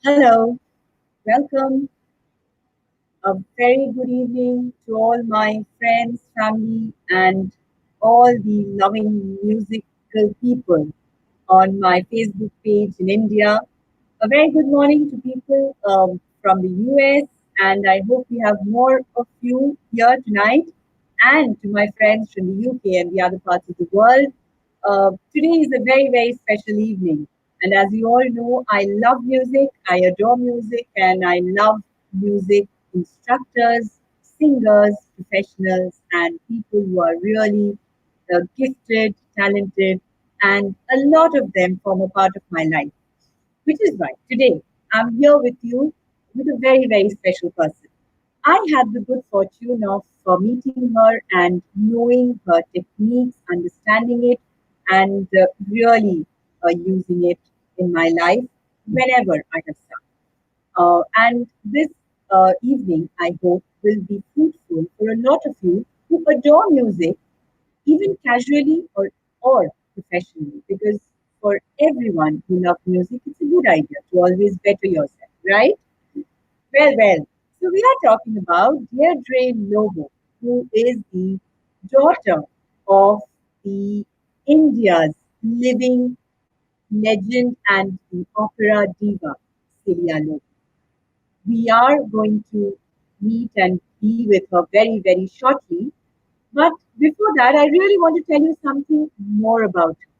Hello, welcome. A very good evening to all my friends, family, and all the loving musical people on my Facebook page in India. A very good morning to people from the US, and I hope we have more of you here tonight, and to my friends from the UK and the other parts of the world. Today is a very, very special evening, and as you all know, I love music, I adore music, and I love music instructors, singers, professionals, and people who are really gifted, talented, and a lot of them form a part of my life. Which is why today I'm here with you with a very, very special person. I had the good fortune of meeting her and knowing her techniques, understanding it, and really using it in my life whenever I have started. And this evening, I hope, will be fruitful for a lot of you who adore music, even casually or professionally, because for everyone who loves music, it's a good idea to always better yourself, right? Well. So we are talking about Deirdre Lobo, who is the daughter of the India's living legend and the opera diva, Celia Lobo. We are going to meet and be with her very, very shortly. But before that, I really want to tell you something more about her.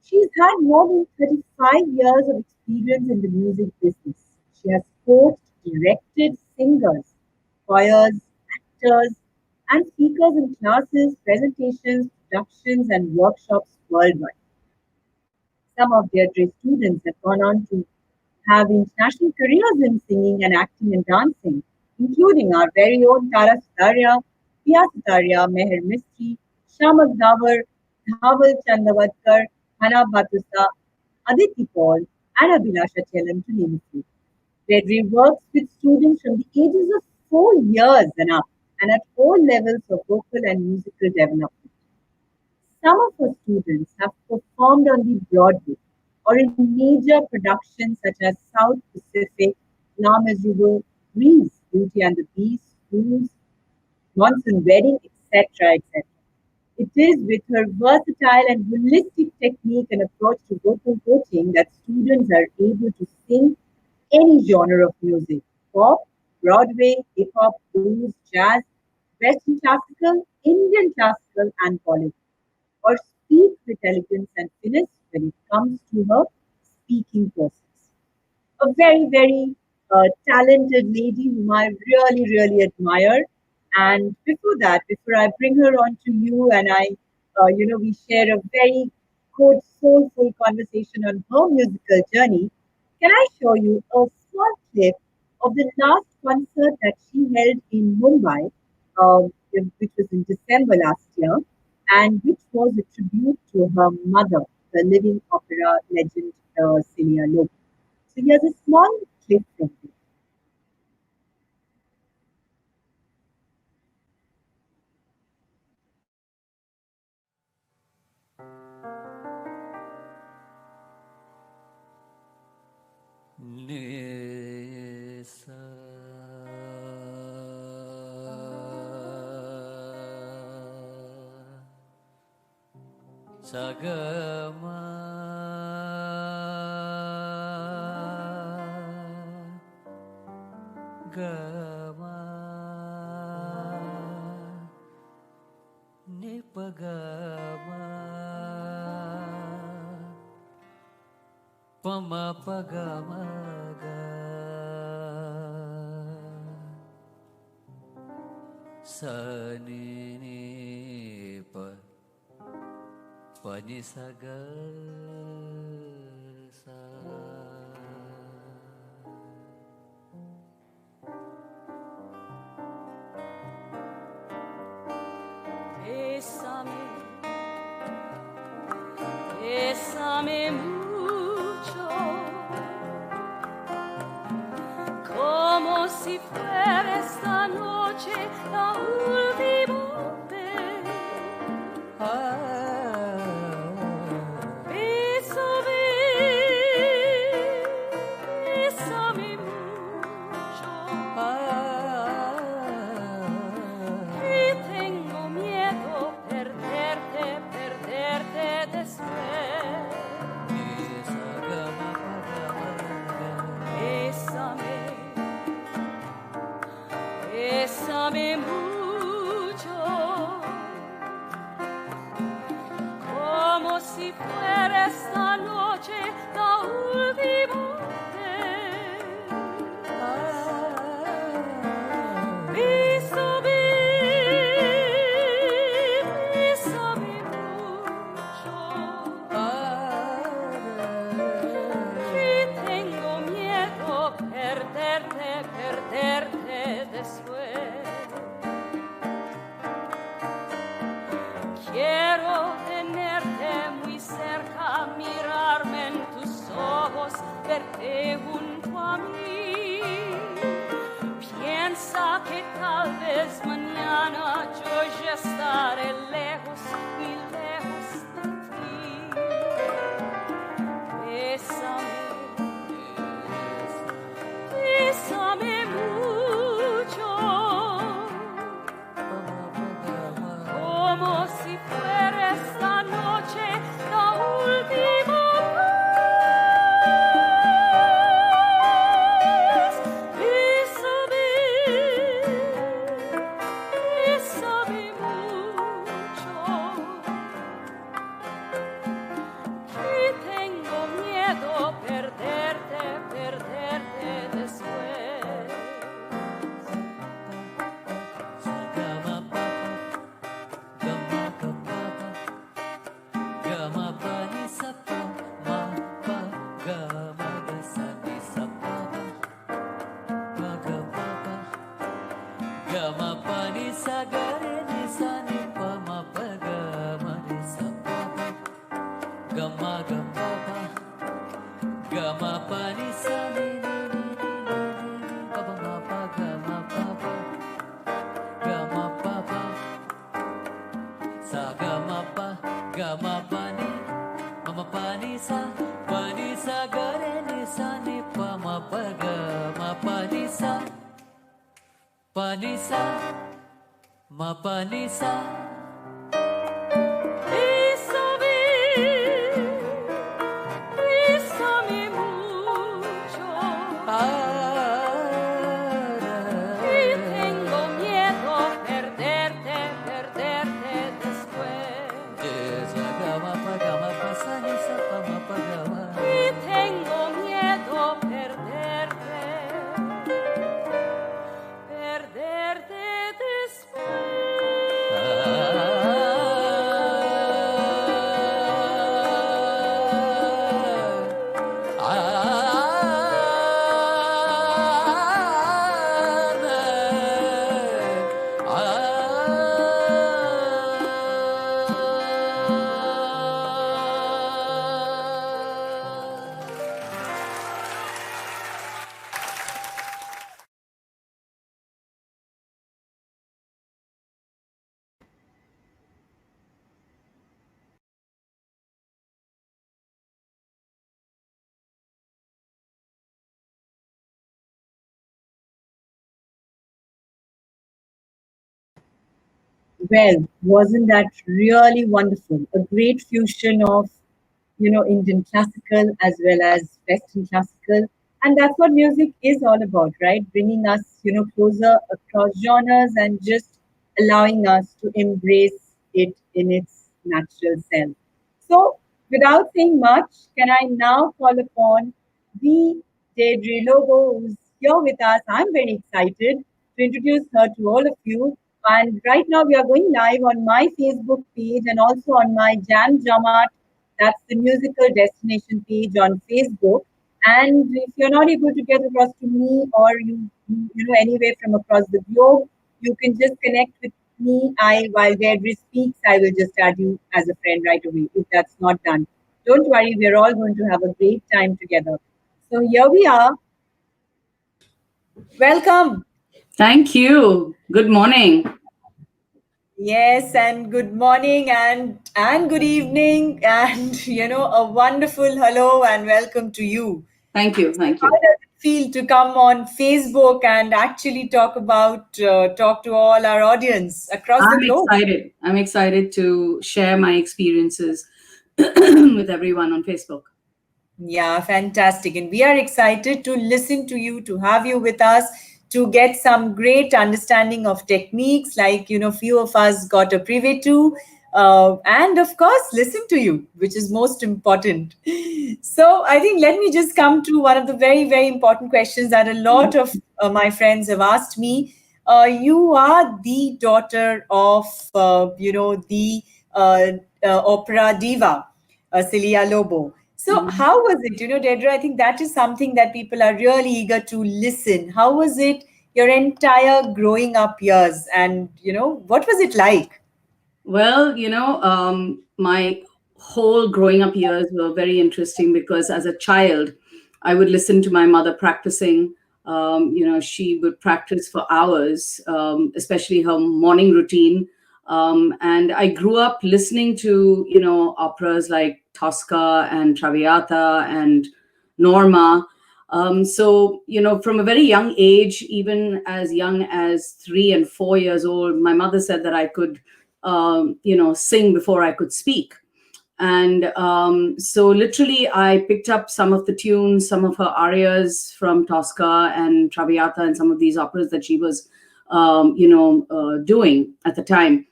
She's had more than 35 years of experience in the music business. She has coached, directed singers, choirs, actors, and speakers in classes, presentations, productions, and workshops worldwide. Some of their students have gone on to have international careers in singing and acting and dancing, including our very own Tara Sutaria, Pia Sutaria, Meher Mistry, Shamak Davar, Dhaval Chandavadkar, Hana Batusa, Aditi Paul, and Abhilasha Chelam, to name a few. Redry works with students from the ages of 4 years and up, and at all levels of vocal and musical development. Some of her students have performed on the Broadway or in major productions such as South Pacific, La Miserable, Grease, Beauty and the Beast, Cruise, Monsoon Wedding, etc. etc. It is with her versatile and holistic technique and approach to vocal coaching that students are able to sing any genre of music: pop, Broadway, hip hop, blues, jazz, Western classical, Indian classical, and Bollywood, or speak with elegance and finesse when it comes to her speaking process. A very, very talented lady whom I really, really admire. And before that, before I bring her on to you and we share a very good, soulful conversation on her musical journey, can I show you a small clip of the last concert that she held in Mumbai, which was in December last year, and which was a tribute to her mother, the living opera legend Celia Lobo. So here's a small clip from it. Nisa Sagama Gama Nipagama Pama Pagama Sani pa pani saga sa Bésame, bésame mucho, como si fuera esta noche la última vez. Bésame si fuera esta noche la última vez. Bésame, bésame mucho. Y tengo miedo perderte, perderte después. Quiero tenerte muy cerca, mirarme en tus ojos, verte junto a mí. Piensa que tal vez mañana yo ya estaré lejos, muy lejos de ti. Bésame, bésame mucho, como si fuera esta noche la última vez. Bésame, bésame mucho, y tengo miedo perderte, perderte después. Panisa, ma panisa, Bésame, bésame mucho, y tengo miedo perderte, perderte después. Y tengo miedo perderte, perderte Well, wasn't that really wonderful? A great fusion of, Indian classical as well as Western classical. And that's what music is all about, right? Bringing us, closer across genres and just allowing us to embrace it in its natural self. So, without saying much, can I now call upon the Deirdre Logo, who's here with us? I'm very excited to introduce her to all of you. And right now, we are going live on my Facebook page and also on my Jam Jamat, that's the musical destination page on Facebook. And if you're not able to get across to me or anywhere from across the globe, you can just connect with me. While Deirdre speaks, I will just add you as a friend right away if that's not done. Don't worry, we're all going to have a great time together. So here we are. Welcome. Thank you. Good morning. Yes, and good morning and good evening, and a wonderful hello and welcome to you. Thank you. So Thank how you. does it feel to come on Facebook and actually talk to all our audience across the I'm globe? excited. I'm excited to share my experiences with everyone on Facebook. Yeah, fantastic. And we are excited to listen to you, to have you with us, to get some great understanding of techniques like, few of us got a privy to. and of course, listen to you, which is most important. So, I think let me just come to one of the very, very important questions that a lot of my friends have asked me. You are the daughter of, the uh, opera diva, Celia Lobo. So, Mhm. how was it? Dedra, I think that is something that people are really eager to listen. How was it your entire growing up years? And, what was it like? Well, my whole growing up years were very interesting because as a child, I would listen to my mother practicing. She would practice for hours, especially her morning routine. And I grew up listening to, operas like Tosca and Traviata and Norma. So, from a very young age, even as young as 3 and 4 years old, my mother said that I could sing before I could speak. And so, literally, I picked up some of the tunes, some of her arias from Tosca and Traviata, and some of these operas that she was, doing at the time.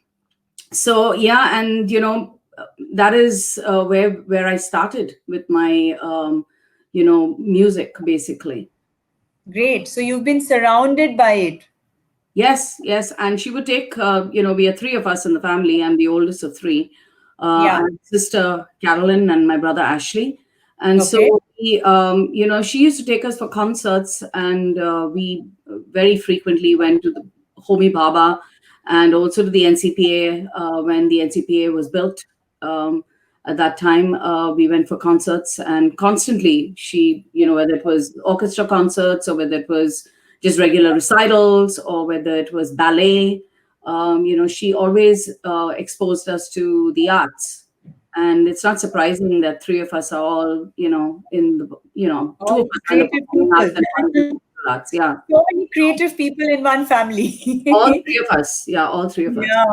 So, yeah, and that is where I started with my, music, basically. Great. So you've been surrounded by it. Yes, yes. And she would take, we are three of us in the family. I'm the oldest of three. I Yeah. have sister Carolyn and my brother Ashley. And Okay. so, she used to take us for concerts, and we very frequently went to the Homi Baba and also to the NCPA when the NCPA was built. At that time, we went for concerts, and constantly whether it was orchestra concerts or whether it was just regular recitals or whether it was ballet. She always exposed us to the arts. And it's not surprising that three of us are all, in the, two of All us are in the creative performing arts people. and one in the visual arts. Yeah. So many creative people in one All family. three of us. Yeah. All three of us. Yeah.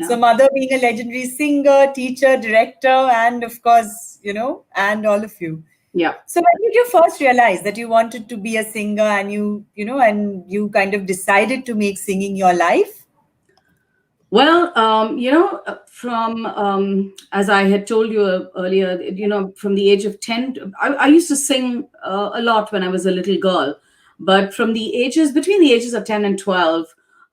So Yeah. mother being a legendary singer, teacher, director, and of course, and all of you. Yeah. So when did you first realize that you wanted to be a singer and you kind of decided to make singing your life? Well, from as I had told you earlier, from the age of 10, I used to sing a lot when I was a little girl. But from between the ages of 10 and 12,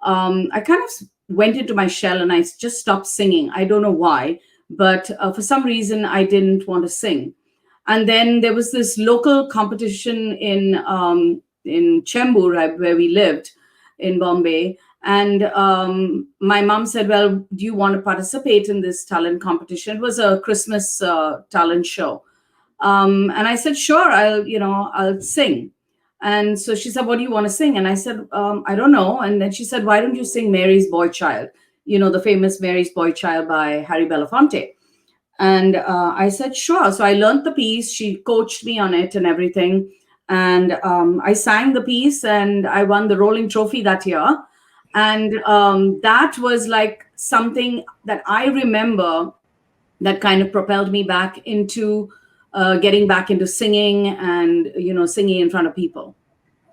I kind of went into my shell and I just stopped singing. I don't know why, but for some reason, I didn't want to sing. And then there was this local competition in Chembur, where we lived in Bombay. And my mom said, "Well, do you want to participate in this talent competition?" It was a Christmas talent show, and I said, "Sure, I'll sing." And so she said, "What do you want to sing?" And I said, "I don't know." And then she said, "Why don't you sing Mary's Boy Child?" The famous Mary's Boy Child by Harry Belafonte. And I said, sure. So I learned the piece. She coached me on it and everything. And I sang the piece and I won the Rolling Trophy that year. And that was like something that I remember that kind of propelled me back into getting back into singing and, singing in front of people.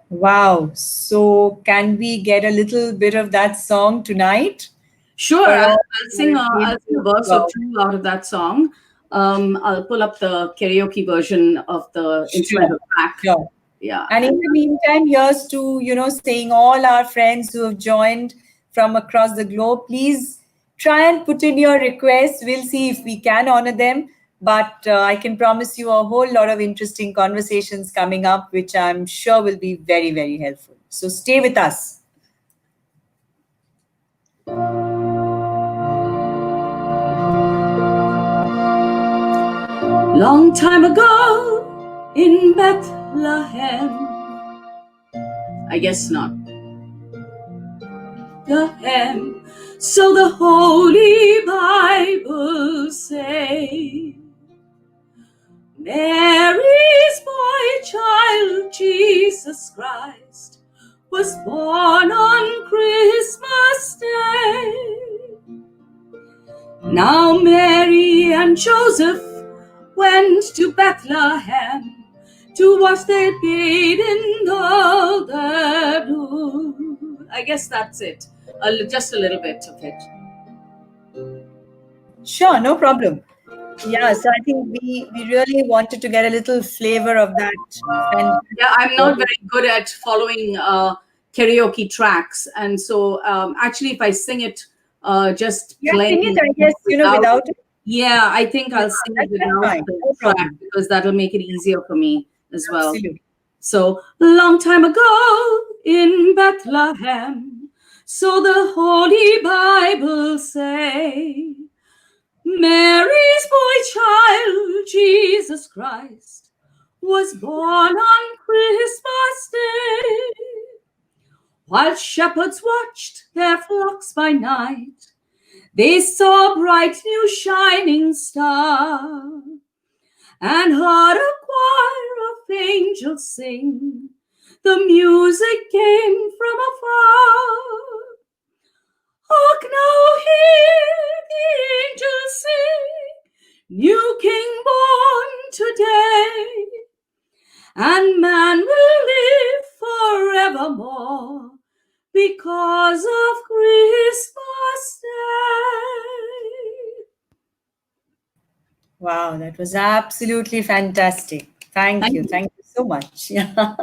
Wow. So can we get a little bit of that song tonight Sure, for all I'll who sing. have been I'll sing a to verse or two out of that song. I'll pull up the karaoke version of the Sure, instrumental track. sure. Yeah, And in and the meantime, here's to, saying all our friends who have joined from across the globe, please try and put in your requests. We'll see if we can honor them. But I can promise you a whole lot of interesting conversations coming up, which I'm sure will be very, very helpful. So stay with us. long time ago in Bethlehem. I guess not. Bethlehem. So the Holy Bible say. Mary's boy child, Jesus Christ, was born on Christmas Day. Now Mary and Joseph went to Bethlehem to wash their babe in all the dew. I guess that's it. Just a little bit of it. Sure, no problem. Yeah, so I think we really wanted to get a little flavor of that Yeah, fantastic I'm not voice. very good at following karaoke tracks, and so actually, if I sing it just Yeah, sing it, plain I guess, without, without it. yeah, I think Yeah, I'll sing it that's very without fine. the No track problem. because that'll make it easier for me as well. Absolutely. So, long time ago in Bethlehem, so the Holy Bible say, Mary's boy child, Jesus Christ, was born on Christmas Day. While shepherds watched their flocks by night, they saw a bright new shining star and heard a choir of angels sing. The music came from afar. Hark now, hear the angels sing, new king born today, and man will live forevermore because of Christmas Day. Wow, that was absolutely fantastic. Thank Thank you. you. Thank you so much. Yeah.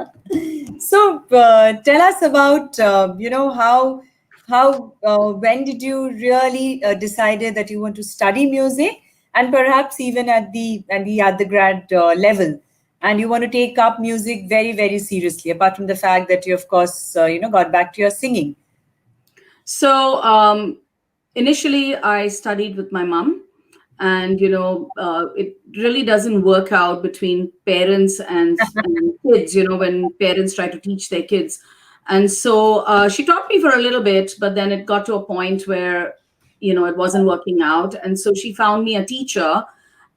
So, tell us about how when did you really decided that you want to study music, and perhaps even at the grad level, and you want to take up music very very seriously. Apart from the fact that you, of course, got back to your singing. So initially, I studied with my mom, and it really doesn't work out between parents and kids. When parents try to teach their kids, and so she taught me for a little bit, but then it got to a point where it wasn't working out, and so she found me a teacher.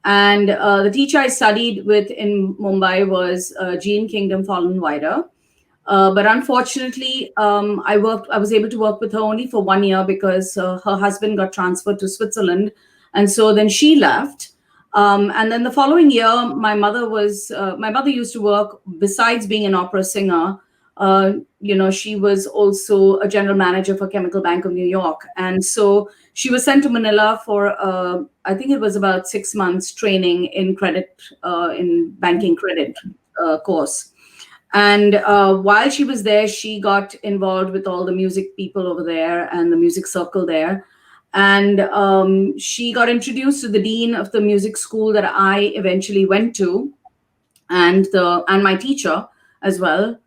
And the teacher I studied with in Mumbai was Jean Kingdom Fallen Wider. But unfortunately, I was able to work with her only for 1 year because her husband got transferred to Switzerland, and so then she left. And then the following year, my mother used to work besides being an opera singer. She was also a general manager for Chemical Bank of New York, and so she was sent to Manila for I think it was about 6 months training in credit in banking credit course. And while she was there, she got involved with all the music people over there and the music circle there. And she got introduced to the dean of the music school that I eventually went to, and my teacher as well.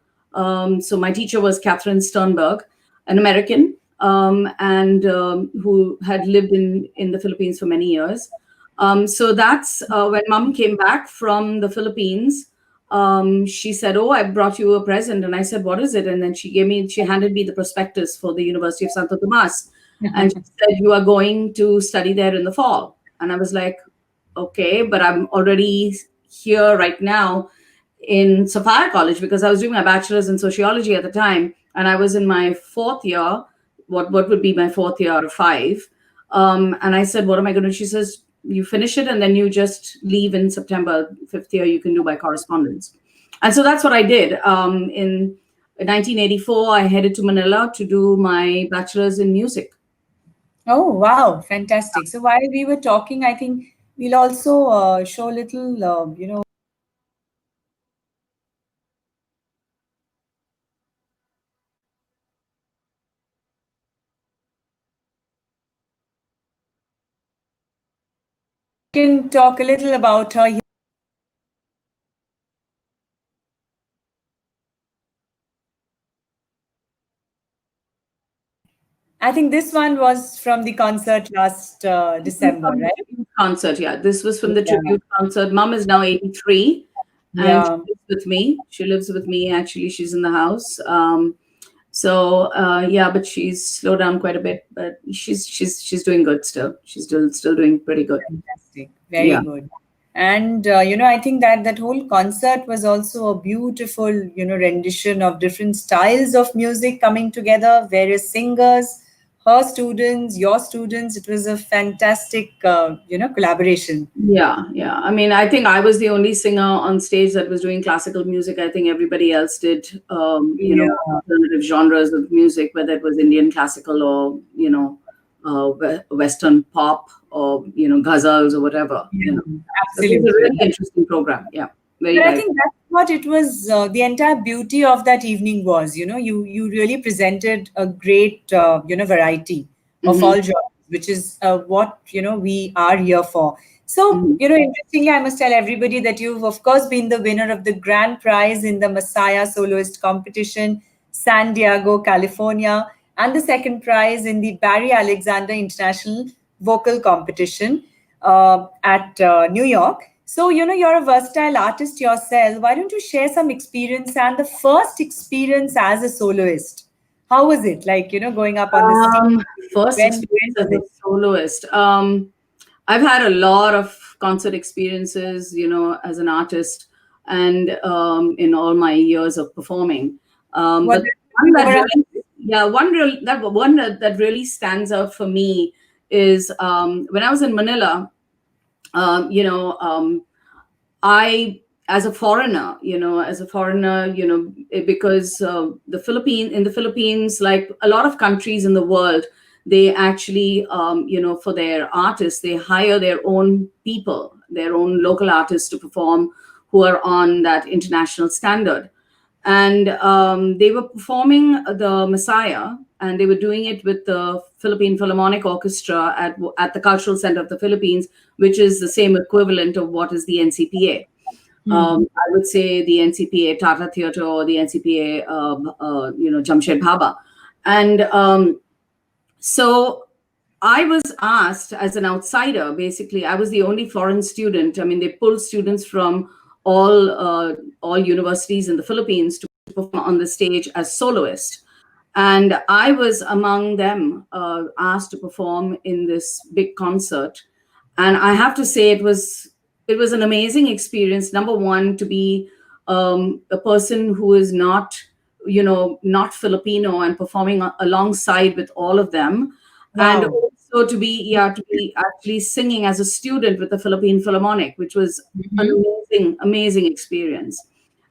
So my teacher was Catherine Sternberg, an American, and who had lived in the Philippines for many years. So that's when Mom came back from the Philippines. She said, "Oh, I brought you a present," and I said, "What is it?" And then she handed me the prospectus for the University of Santo Tomas, and she said, "You are going to study there in the fall." And I was like, "Okay, but I'm already here right now in Sophia College because I was doing my bachelor's in sociology at the time, and I was in my fourth year. What would be my fourth year out of five?" And I said, "What am I going to?" She says, "You finish it, and then you just leave in September. Fifth year, you can do by correspondence." And so that's what I did. In 1984, I headed to Manila to do my bachelor's in music. Oh, wow, fantastic. So while we were talking, I think we'll also show a little, can talk a little about her. I think this one was from the concert last This was December, from the right? tribute concert. Yeah, this was from the Yeah, tribute concert. Mom is now 83, and she yeah. lives with me. She lives with me. Actually, she's in the house. Yeah, but she's slowed down quite a bit. But she's doing good still. She's still doing pretty good. Fantastic. Very Yeah. good. And I think that that whole concert was also a beautiful, rendition of different styles of music coming together, various singers, her students, your students. It was a fantastic, collaboration. Yeah, yeah. I mean, I think I was the only singer on stage that was doing classical music. I think everybody else did, Yeah. alternative genres of music, whether it was Indian classical or, Western pop or ghazals or whatever. Yeah, So it was a absolutely. really interesting program. Yeah, very But I diverse. think that's what it was. The entire beauty of that evening was, you really presented a great, variety of Hmm. all genres, which is what we are here for. So, Hmm. interestingly, I must tell everybody that you've of course been the winner of the grand prize in the Messiah Soloist Competition, San Diego, California, and the second prize in the Barry Alexander International Vocal Competition at New York. So, you're a versatile artist yourself. Why don't you share some experience and the first experience as a soloist? How was it? Like, going up on the stage. Um, First When experience as was a it? soloist. I've had a lot of concert experiences as an artist, and in all my years of performing. Was But it one that over really, 100? yeah, one that really stands out for me is when I was in Manila. Um, you know, um, I, as a foreigner, because in the Philippines, like a lot of countries in the world, they actually, for their artists, they hire their own people, their own local artists to perform who are on that international standard. And they were performing the Messiah, and they were doing it with the Philippine Philharmonic Orchestra at the Cultural Center of the Philippines, which is the same equivalent of what is the NCPA. Hmm. I would say the NCPA Tata Theatre or the NCPA, Jamshed Bhabha. And so I was asked as an outsider. Basically, I was the only foreign student. I mean, they pulled students from all universities in the Philippines to perform on the stage as soloist, and I was among them, asked to perform in this big concert. And I have to say, it was an amazing experience. Number one, to be a person who is not Filipino and performing alongside with all of them, and Wow. also to be actually singing as a student with the Philippine Philharmonic, which was an Hmm. amazing experience.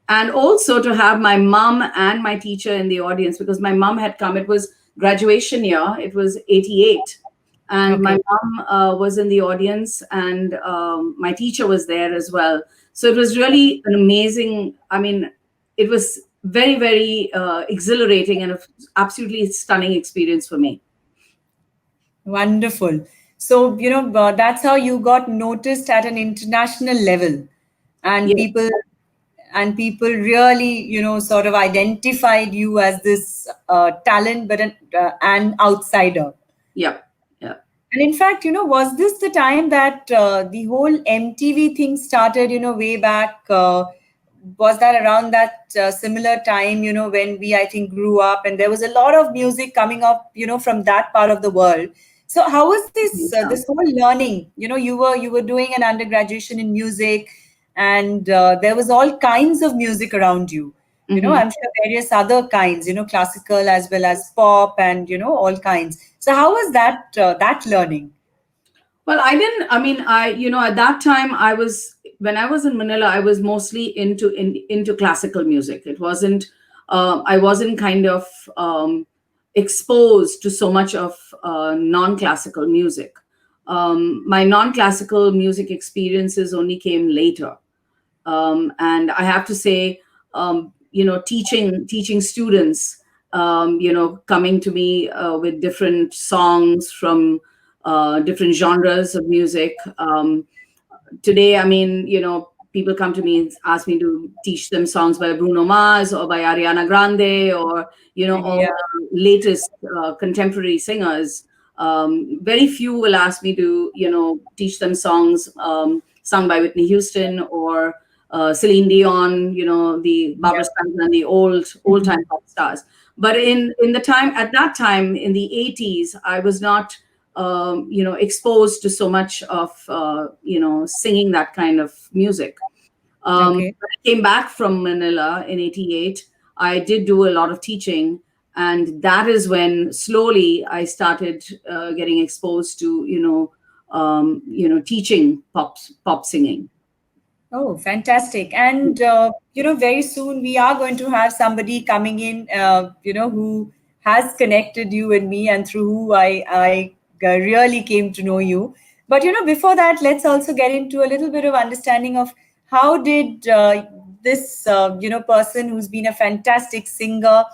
And also to have my mom and my teacher in the audience, because my mom had come. It was graduation year, it was 88, and my Okay. mom was in the audience, and my teacher was there as well. So it was really an amazing, I mean, it was very, very exhilarating and absolutely stunning experience for me. Wonderful. So, that's how you got noticed at an international level, and Yeah. people really, sort of identified you as this talent, but an outsider. Yeah. Yeah. And in fact, was this the time that the whole MTV thing started, way back? Was that around that similar time, when we, I think, grew up and there was a lot of music coming up, from that part of the world? So how was this whole learning? You were doing an undergraduation in music, and there was all kinds of music around you. Hmm. I'm sure various other kinds, classical as well as pop, and all kinds. So how was that learning? Well, I didn't. I mean, at that time, when I was in Manila, I was mostly into classical music. It wasn't. I wasn't kind of exposed to so much of non-classical music. My non-classical music experiences only came later. And I have to say, teaching students, coming to me with different songs from different genres of music. Today, I mean, people come to me and ask me to teach them songs by Bruno Mars or by Ariana Grande, or all Yeah. the latest contemporary singers. Very few will ask me to teach them songs sung by Whitney Houston or Celine Dion, the Barbara Yeah. Streisand, the old time pop stars. But in the time at that time in the 80s, I was not exposed to so much of singing that kind of music. Okay. When I came back from Manila in 88, I did do a lot of teaching. And that is when slowly I started getting exposed to, teaching pop singing. Oh, fantastic. And, very soon we are going to have somebody coming in, who has connected you and me, and through who I really came to know you. But before that, let's also get into a little bit of understanding of how did this person who's been a fantastic singer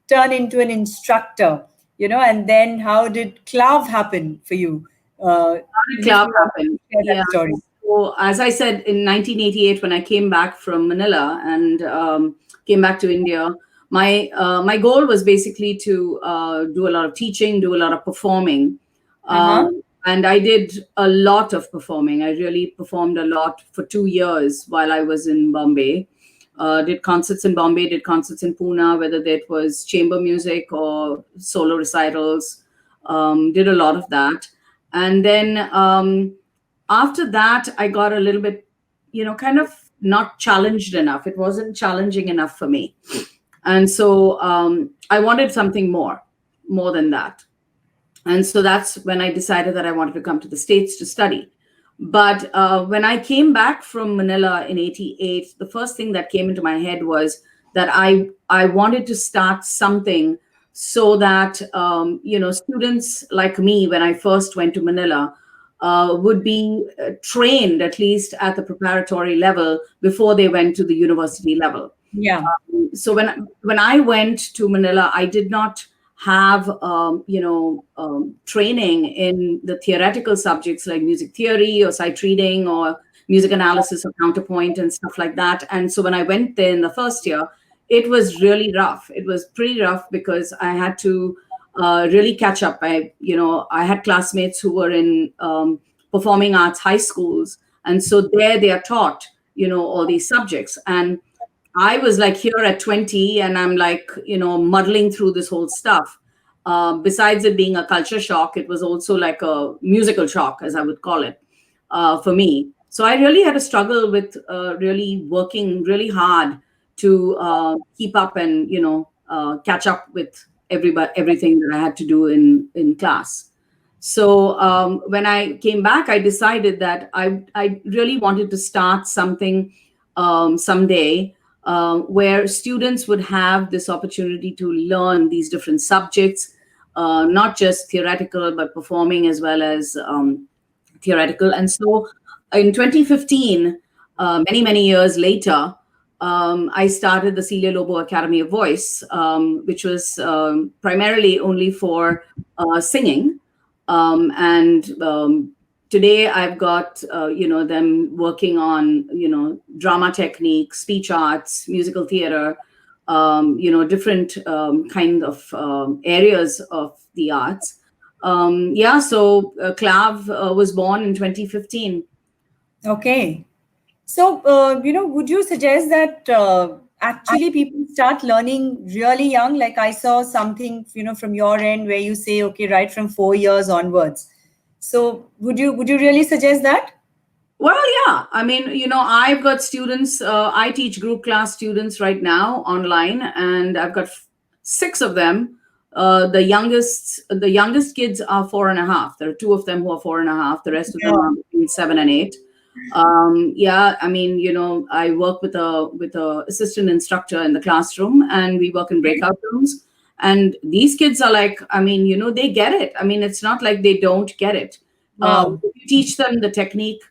turn into an instructor, and then how did Clav happen for you? If Club you want to happened. share Yeah. that story. So as I said, in 1988, when I came back from Manila and came back to India, my goal was basically to do a lot of teaching, do a lot of performing, Uh-huh. and I did a lot of performing. I really performed a lot for 2 years while I was in Bombay. Did concerts in Bombay, did concerts in Pune, whether that was chamber music or solo recitals. Did a lot of that. And then after that, I got a little bit, kind of not challenged enough. It wasn't challenging enough for me. And so I wanted something more than that. And so that's when I decided that I wanted to come to the States to study. But when I came back from Manila in 88, the first thing that came into my head was that I wanted to start something so that students like me, when I first went to Manila, would be trained at least at the preparatory level before they went to the university level. Yeah. So when I went to Manila, I did not have training in the theoretical subjects like music theory or sight reading or music analysis or counterpoint and stuff like that. And so when I went there in the first year, it was really rough. It was pretty rough because I had to really catch up. I had classmates who were in performing arts high schools, and so there they are taught all these subjects. And I was like here at 20 and I'm like, muddling through this whole stuff. Besides it being a culture shock, it was also like a musical shock, as I would call it, for me. So I really had a struggle with really working really hard to keep up and, catch up with everything that I had to do in class. So when I came back, I decided that I really wanted to start something someday where students would have this opportunity to learn these different subjects, not just theoretical, but performing as well as theoretical. And so in 2015, many years later, I started the Celia Lobo Academy of Voice, which was primarily only for singing. And today I've got them working on drama technique, speech arts, musical theater, different kind of areas of the arts. Yeah, so Clav was born in 2015. Okay. So, would you suggest that actually people start learning really young? Like I saw something, from your end where you say, okay, right from 4 years onwards. So, would you really suggest that? Well, yeah. I mean, I've got students. I teach group class students right now online, and I've got six of them. The youngest kids are 4.5. There are two of them who are 4.5. The rest of them Yeah. are between 7 and 8. Yeah, I mean, I work with a assistant instructor in the classroom, and we work in breakout rooms. And these kids are like, I mean, they get it. I mean, it's not like they don't get it. Wow. You teach them the technique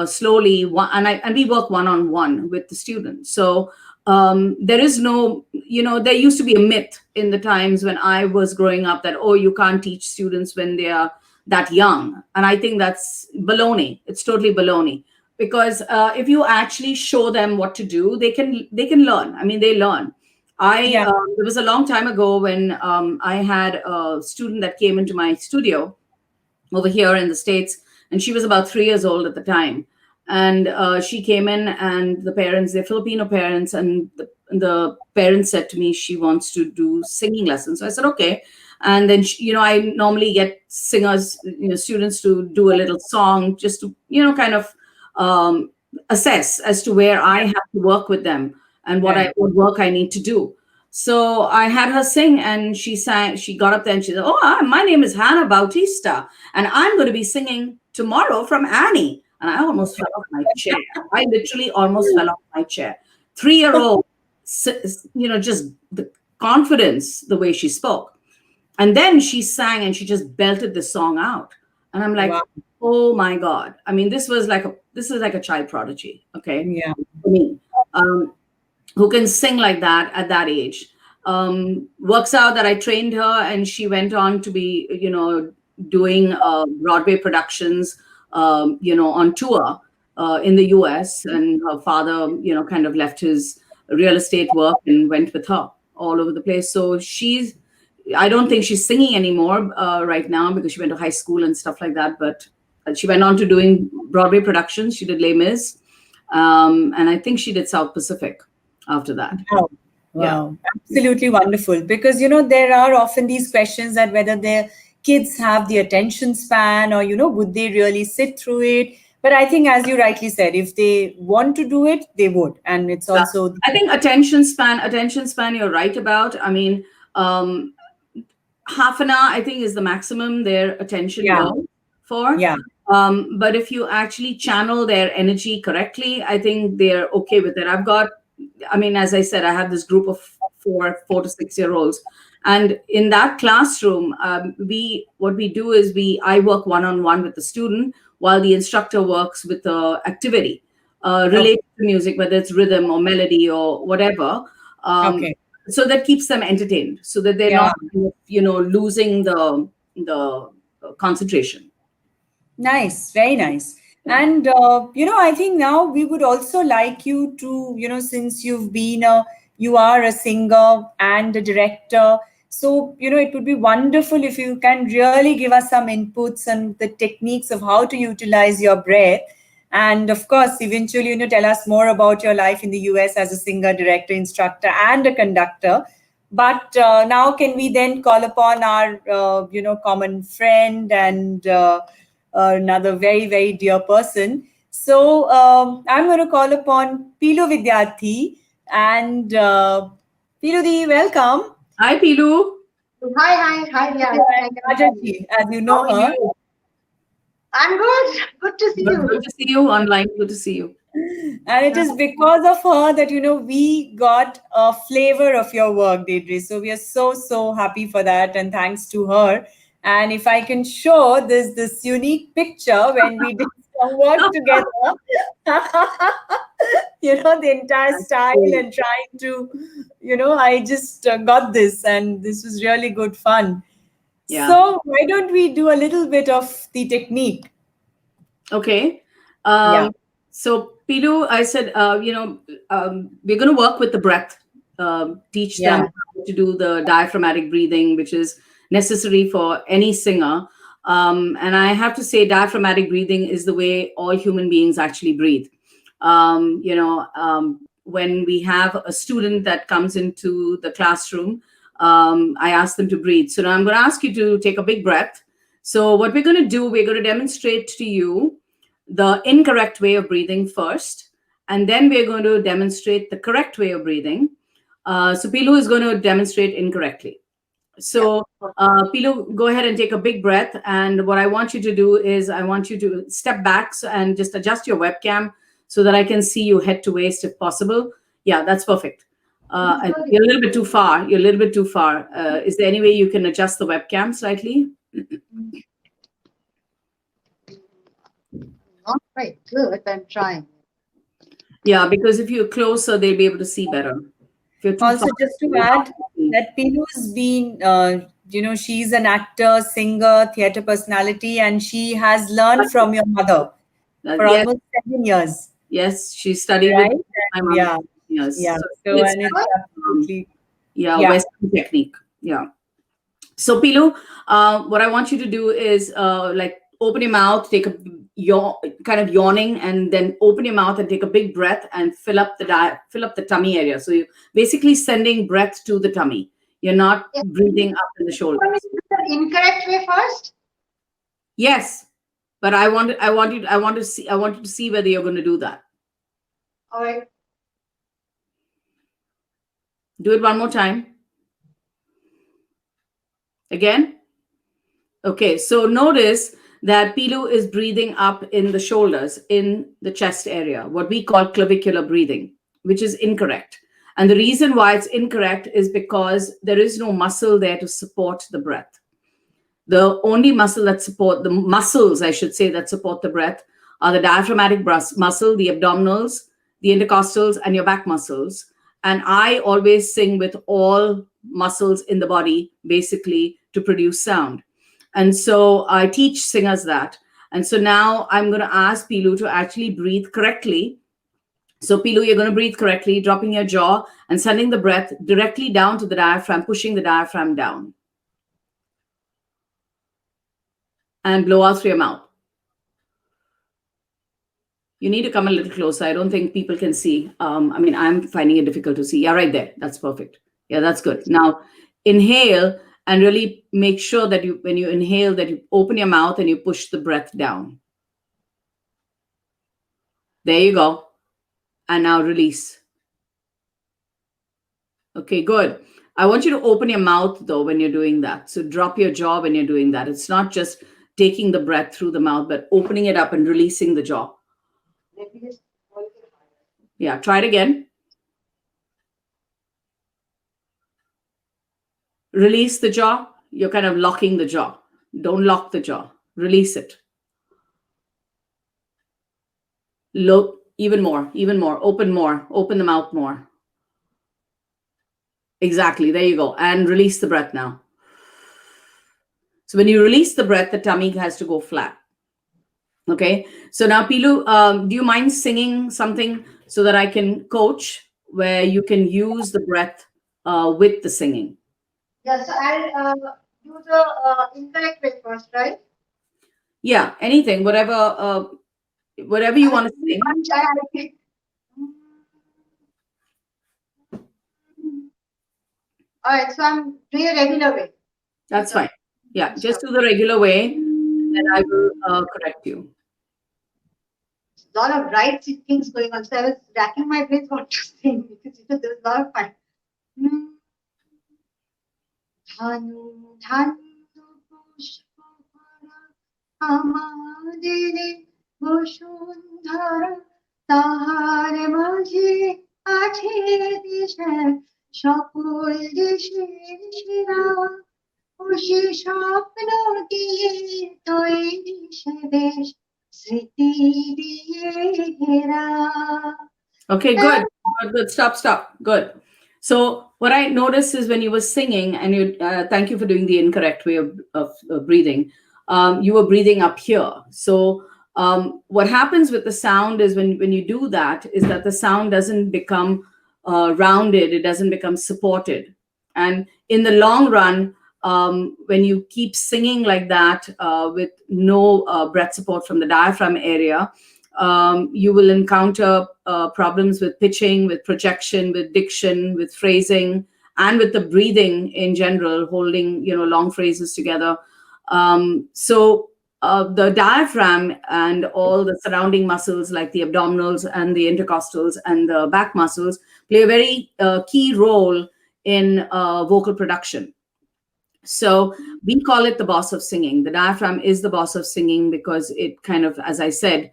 slowly, and we work one on one with the students. So there is no, there used to be a myth in the times when I was growing up that, oh, you can't teach students when they are that young. And I think that's baloney. It's totally baloney. Because if you actually show them what to do, they can learn. I mean, they learn. Yeah. There was a long time ago when I had a student that came into my studio over here in the States, and she was about 3 years old at the time. And she came in, and the parents, they're Filipino parents, and the parents said to me she wants to do singing lessons. So I said, okay. And then, I normally get singers, students to do a little song just to, kind of um, assess as to where I have to work with them and Right. what work I need to do. So I had her sing, and she sang. She got up there and she said, "Oh, my name is Hannah Bautista, and I'm going to be singing tomorrow from Annie." And I almost fell off my chair. I literally almost fell off my chair. 3-year old, just the confidence, the way she spoke. And then she sang and she just belted the song out. And I'm like, Wow. Oh my God. I mean, this is like a child prodigy. Okay. Yeah. For me. Um, who can sing like that at that age. Works out that I trained her, and she went on to be, doing Broadway productions, on tour in the US. And her father, kind of left his real estate work and went with her all over the place. So I don't think she's singing anymore right now because she went to high school and stuff like that. But she went on to doing Broadway productions. She did Les Mis, and I think she did South Pacific after that. Wow. Yeah. Wow. Absolutely wonderful. Because, there are often these questions that whether their kids have the attention span or, would they really sit through it? But I think, as you rightly said, if they want to do it, they would. And it's Yeah. also, I think attention span, you're right about. I mean, half an hour, I think, is the maximum their attention yeah, goes for. yeah, But if you actually channel their energy correctly, I think they're okay with it. I mean, as I said, I have this group of 4 to 6 year olds. And in that classroom, what we do is I work one-on-one with the student while the instructor works with the activity okay, related to music, whether it's rhythm or melody or whatever. Um, okay. so that keeps them entertained, so that they're Yeah. not, losing the concentration. Nice, very nice. Yeah. And I think now we would also like you to, since you are a singer and a director, so it would be wonderful if you can really give us some inputs on the techniques of how to utilize your breath, and of course, eventually, tell us more about your life in the US as a singer, director, instructor, and a conductor. But now, can we then call upon our, common friend and another very, very dear person. So I'm going to call upon Pilu Vidyarthi and Pilu Di, welcome. Hi, Pilu. Hi. Yeah, I think I And can hear you. Rajaji, as you How know are her. you? I'm good. Good to see Good, you. good to see you online. Good to see you. And it is because of her that, we got a flavor of your work, Deidre. So we are so, so happy for that. And thanks to her. And if I can show this unique picture when we did some work together, the entire That's style great. and trying to, I just got this and this was really good fun. Yeah. So why don't we do a little bit of the technique? Okay. Yeah. So, Pilu, I said, we're going to work with the breath, teach them Yeah. how to do the diaphragmatic breathing, which is necessary for any singer. And I have to say, diaphragmatic breathing is the way all human beings actually breathe. When we have a student that comes into the classroom, I ask them to breathe. So now I'm going to ask you to take a big breath. So what we're going to do, we're going to demonstrate to you the incorrect way of breathing first, and then we're going to demonstrate the correct way of breathing. So Pilu is going to demonstrate incorrectly. So Pilu, go ahead and take a big breath. And what I want you to do is I want you to step back and just adjust your webcam so that I can see you head to waist if possible. Yeah, that's perfect. And you're a little bit too far. You're a little bit too far. Is there any way you can adjust the webcam slightly? Not quite good. I'm trying. Yeah, because if you're closer, they'll be able to see better. If you're too Also, far, just to they add can't see. that Pilu's been, she's an actor, singer, theater personality, and she has learned from your mother for Yes, almost 7 years, yes, she studied with right? my And mom. yeah, Yes, yeah. so So, it's and it's um, absolutely, yeah, yeah, Western technique. Yeah. So Pilu, what I want you to do is like open your mouth, take a yawn, kind of yawning, and then open your mouth and take a big breath and fill up the tummy area. So you basically sending breath to the tummy. You're not Yes. breathing up in the Want me shoulders. to do the incorrect way first? Yes, but I want you to see whether you're going to do that. All right. Do it one more time. Again. Okay, so notice that Pilu is breathing up in the shoulders, in the chest area, what we call clavicular breathing, which is incorrect. And the reason why it's incorrect is because there is no muscle there to support the breath. The only muscle that support the muscles, I should say, that support the breath are the diaphragmatic muscle, the abdominals, the intercostals, and your back muscles. And I always sing with all muscles in the body, basically, to produce sound. And so I teach singers that. And so now I'm going to ask Pilu to actually breathe correctly. So, Pilu, you're going to breathe correctly, dropping your jaw and sending the breath directly down to the diaphragm, pushing the diaphragm down. And blow out through your mouth. You need to come a little closer. I don't think people can see. I'm finding it difficult to see. Yeah, right there. That's perfect. Yeah, that's good. Now, inhale and really make sure that when you inhale, that you open your mouth and you push the breath down. There you go. And now release. Okay, good. I want you to open your mouth, though, when you're doing that. So drop your jaw when you're doing that. It's not just taking the breath through the mouth, but opening it up and releasing the jaw. Yeah, try it again. Release the jaw. You're kind of locking the jaw. Don't lock the jaw. Release it. Look, even more. Open more. Open the mouth more. Exactly. There you go. And release the breath now. So when you release the breath, the tummy has to go flat. Okay. So now, Pilu, do you mind singing something so that I can coach where you can use the breath with the singing? Yeah, so I'll do the incorrect way first, right? Yeah, anything, whatever you want to sing. All right, so I'm doing a regular way. That's fine. Yeah, just do the regular way, and I will correct you. A lot of right things going on. So I was racking my brains what to sing because there's a lot of fun. Dhanu dhanu pushpara আমাদের বসুন্ধরা তাহার মাঝে আছে দেশের সকল দেশের সেরা খুশি স্বপ্ন দিয়ে তৈরি সে দেশ স্মৃতি দিয়ে ঘেরা. Okay, good. Good. Stop. Good. So what I noticed is when you were singing, and you thank you for doing the incorrect way of breathing. You were breathing up here. So what happens with the sound is when you do that is that the sound doesn't become rounded. It doesn't become supported. And in the long run, when you keep singing like that with no breath support from the diaphragm area, you will encounter problems with pitching, with projection, with diction, with phrasing, and with the breathing in general, holding long phrases together. So the diaphragm and all the surrounding muscles like the abdominals and the intercostals and the back muscles play a very key role in vocal production. So we call it the boss of singing. The diaphragm is the boss of singing because it kind of, as I said,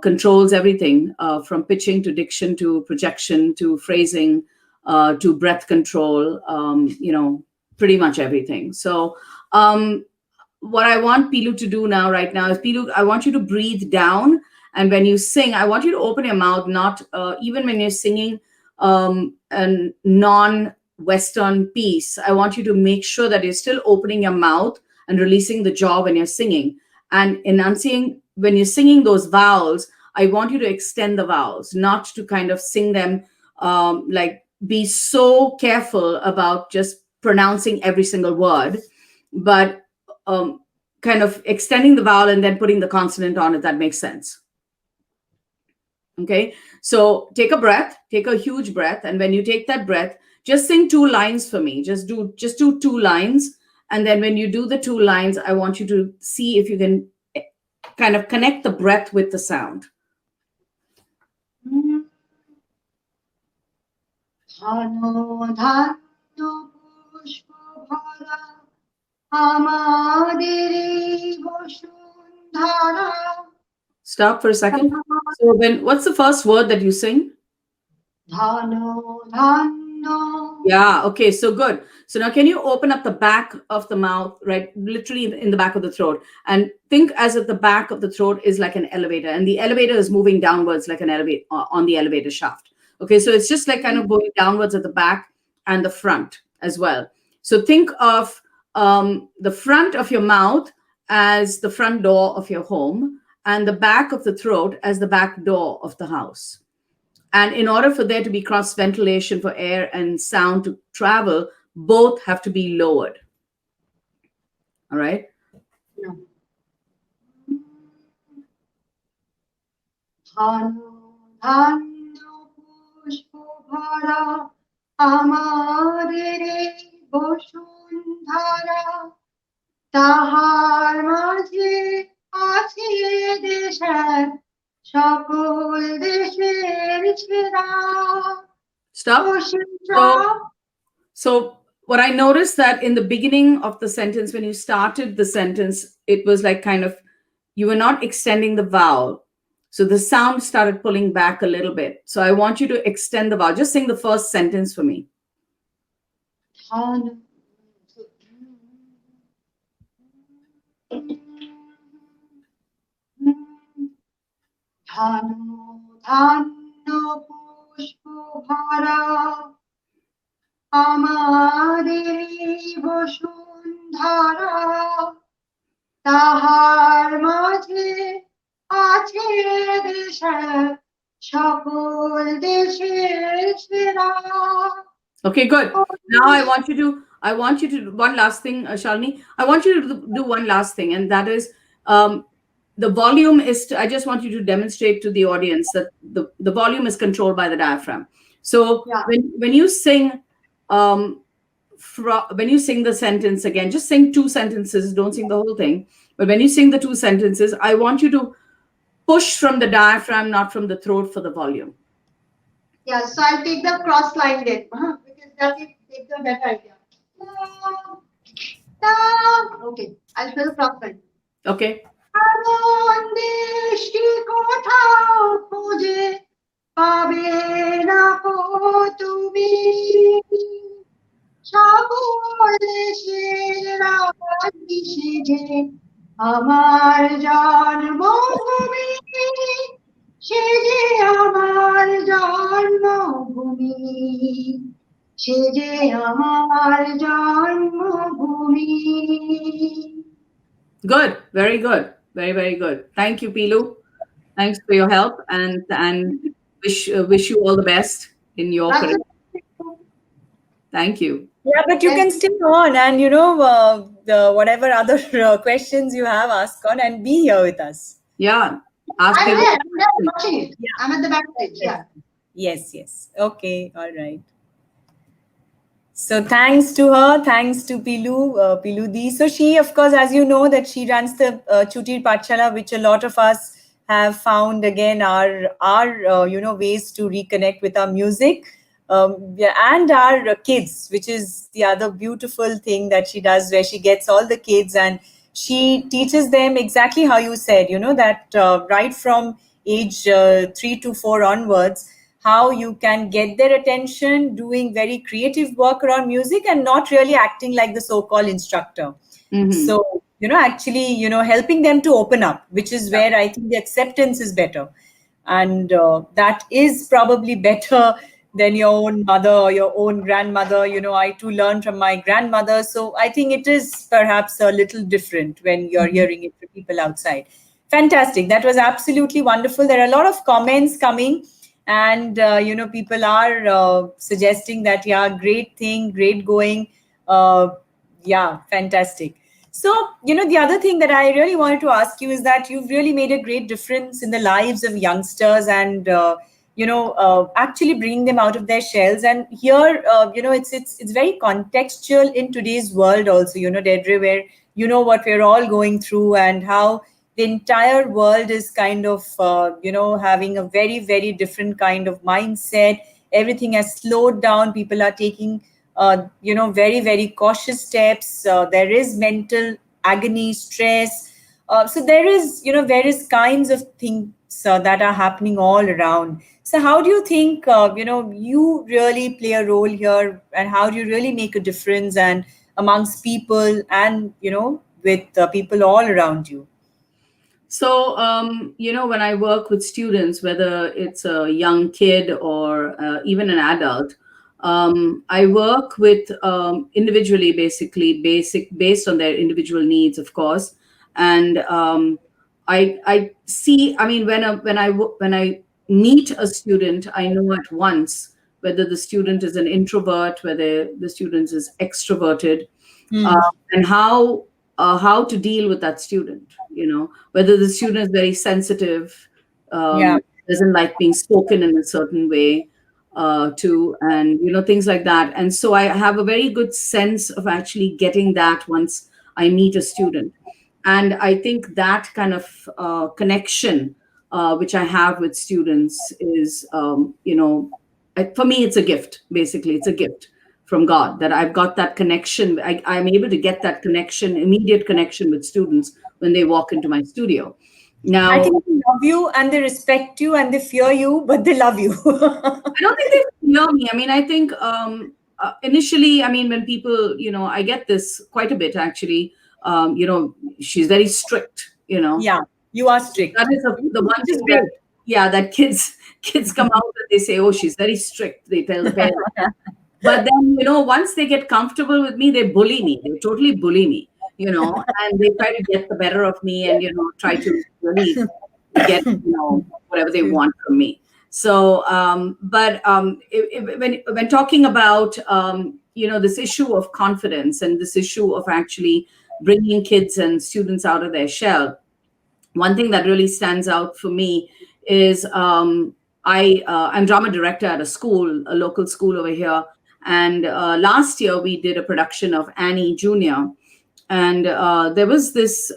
controls everything from pitching to diction to projection to phrasing to breath control, pretty much everything. So what I want Pilu to do right now is, Pilu, I want you to breathe down. And when you sing, I want you to open your mouth, not even when you're singing a non-Western piece. I want you to make sure that you're still opening your mouth and releasing the jaw when you're singing. And enunciating, when you're singing those vowels, I want you to extend the vowels, not to kind of sing them be so careful about just pronouncing every single word, but kind of extending the vowel and then putting the consonant on it. That makes sense. Okay, so take a breath, take a huge breath, and when you take that breath, just sing 2 lines for me. Just do 2 lines. And then when you do the 2 lines, I want you to see if you can kind of connect the breath with the sound. Stop for a second. So what's the first word that you sing? Dhanu Yeah, okay, so good. So now can you open up the back of the mouth, right? Literally in the back of the throat. And think as if the back of the throat is like an elevator and the elevator is moving downwards like an elevator on the elevator shaft. Okay, so it's just like kind of going downwards at the back and the front as well. So think of the front of your mouth as the front door of your home and the back of the throat as the back door of the house. And in order for there to be cross ventilation for air and sound to travel, both have to be lowered. All right. No. Dhanu, dhanu, pushpo bhara, আমাদের এই বসুন্ধরা, তাহার মাঝে আছে দেশের সকল দেশের সেরা। Stop. So what I noticed that in the beginning of the sentence, when you started the sentence, it was like kind of, you were not extending the vowel. So the sound started pulling back a little bit. So I want you to extend the vowel. Just sing the first sentence for me. Dhanu, ধান্য পুষ্প ভরা আমাদের এই বসুন্ধরা, তাহার মাঝে আছে দেশের সকল দেশের সেরা। Okay, good. Now I want you to one last thing, Shalini. I want you to do one last thing, and that is the volume is. I just want you to demonstrate to the audience that the volume is controlled by the diaphragm. So Yeah. when you sing, when you sing the sentence again, just sing two sentences. Don't sing the whole thing. But when you sing the two sentences, I want you to push from the diaphragm, not from the throat, for the volume. Yeah, so I'll take the cross line then, because that will take the better idea. Okay, I'll play the cross line. Okay. এমন দেশটি কোথাও খুঁজে পাবে না কো তুমি, সকল দেশের রাজধানী সেজে আমার জন্মভূমি, সেজে আমার জন্মভূমি, সেজে আমার জন্মভূমি। Good. Very good. Very, very good. Thank you, Pilu. Thanks for your help and wish you all the best in your career. Thank you. Yeah, but you can stay on and, whatever other questions you have, ask on and be here with us. Yeah. Ask I'm him. there. I'm watching it. Yeah. I'm at the backstage. Yeah. Yes. Okay. All right. So thanks to her, thanks to Pilu Di. So she, of course, as you know, that she runs the Chutir Pathshala, which a lot of us have found again our ways to reconnect with our music and our kids, which is the other beautiful thing that she does, where she gets all the kids and she teaches them exactly how you said, that right from age 3 to 4 onwards, how you can get their attention doing very creative work around music and not really acting like the so-called instructor. Mm-hmm. So, actually, helping them to open up, which is where I think the acceptance is better. And that is probably better than your own mother or your own grandmother. I too learned from my grandmother. So I think it is perhaps a little different when you're hearing it from people outside. Fantastic. That was absolutely wonderful. There are a lot of comments coming. And, people are suggesting that, yeah, great thing, great going. Yeah, fantastic. So, the other thing that I really wanted to ask you is that you've really made a great difference in the lives of youngsters and, actually bringing them out of their shells. And here, it's very contextual in today's world also, Dedre, where what we're all going through and how the entire world is kind of, having a very, very different kind of mindset. Everything has slowed down. People are taking, very, very cautious steps. There is mental agony, stress. So there is, various kinds of things projects that are happening all around. So how do you think, you really play a role here, and how do you really make a difference and amongst people and, with people all around you? So, when I work with students, whether it's a young kid or even an adult, I work with individually, based on their individual needs, of course. And I see. I mean, when I meet a student, I know at once whether the student is an introvert, whether the student is extroverted, uh, Hmm. and how to deal with that student. Whether the student is very sensitive, Yeah. doesn't like being spoken in a certain way, to and things like that. And so I have a very good sense of actually getting that once I meet a student. And I think that kind of connection, which I have with students, is for me it's a gift. Basically, it's a gift from God that I've got that connection. I'm able to get that connection, immediate connection with students when they walk into my studio. I Now, think they love you and they respect you and they fear you, but they love you. I don't think they fear me. I mean, I think initially, I mean, when people, I get this quite a bit actually. She's very strict. Yeah, you are That strict, is the one which is thing that, great. yeah, that kids come out and they say, "Oh, she's very strict." They tell the parents. But then, once they get comfortable with me, they bully me. They totally bully me, and they try to get the better of me and, try to really get, whatever they Excuse me. want from me. So, when talking about, this issue of confidence and this issue of actually bringing kids and students out of their shell, one thing that really stands out for me is, I'm drama director at a school, a local school over here, and last year we did a production of Annie Junior, and there was this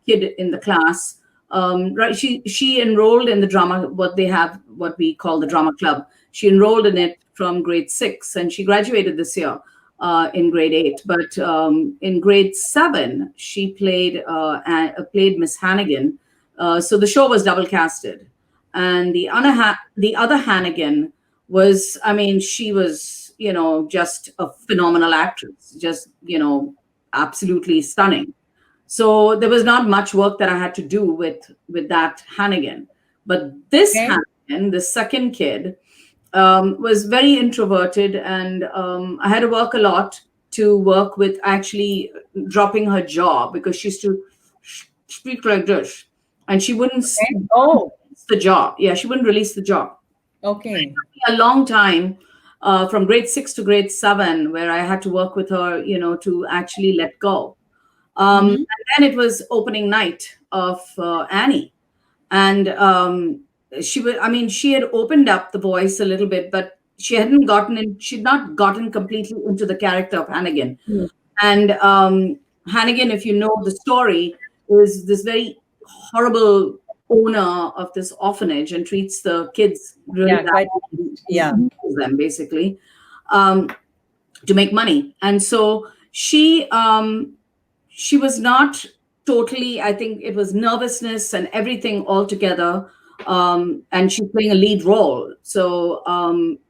kid in the class. Right, she enrolled in the drama, what we call the drama club. She enrolled in it from grade 6, and she graduated this year in grade 8. But in grade 7, she played Miss Hannigan. So the show was double casted, and the other Hannigan was, I mean, she was, just a phenomenal actress, just, absolutely stunning. So there was not much work that I had to do with that Hannigan. But this Okay. Hannigan, the second kid, was very introverted, and I had to work a lot to work with actually dropping her jaw, because she used to speak like this, and she wouldn't Okay. Oh, release the jaw. Yeah, she wouldn't release the jaw. okay. A long time, from grade 6 to grade 7, where I had to work with her, to actually let go. Mm-hmm. And then it was opening night of Annie, and she was. I mean, she had opened up the voice a little bit, but she hadn't gotten in. She'd not gotten completely into the character of Hannigan. And Hannigan, if you know the story, is this very horrible owner of this orphanage and treats the kids really Yeah, quite. badly, Yeah. kills them basically, um, to make money. And so she was not totally, I think it was nervousness and everything all together. And she's playing a lead role. So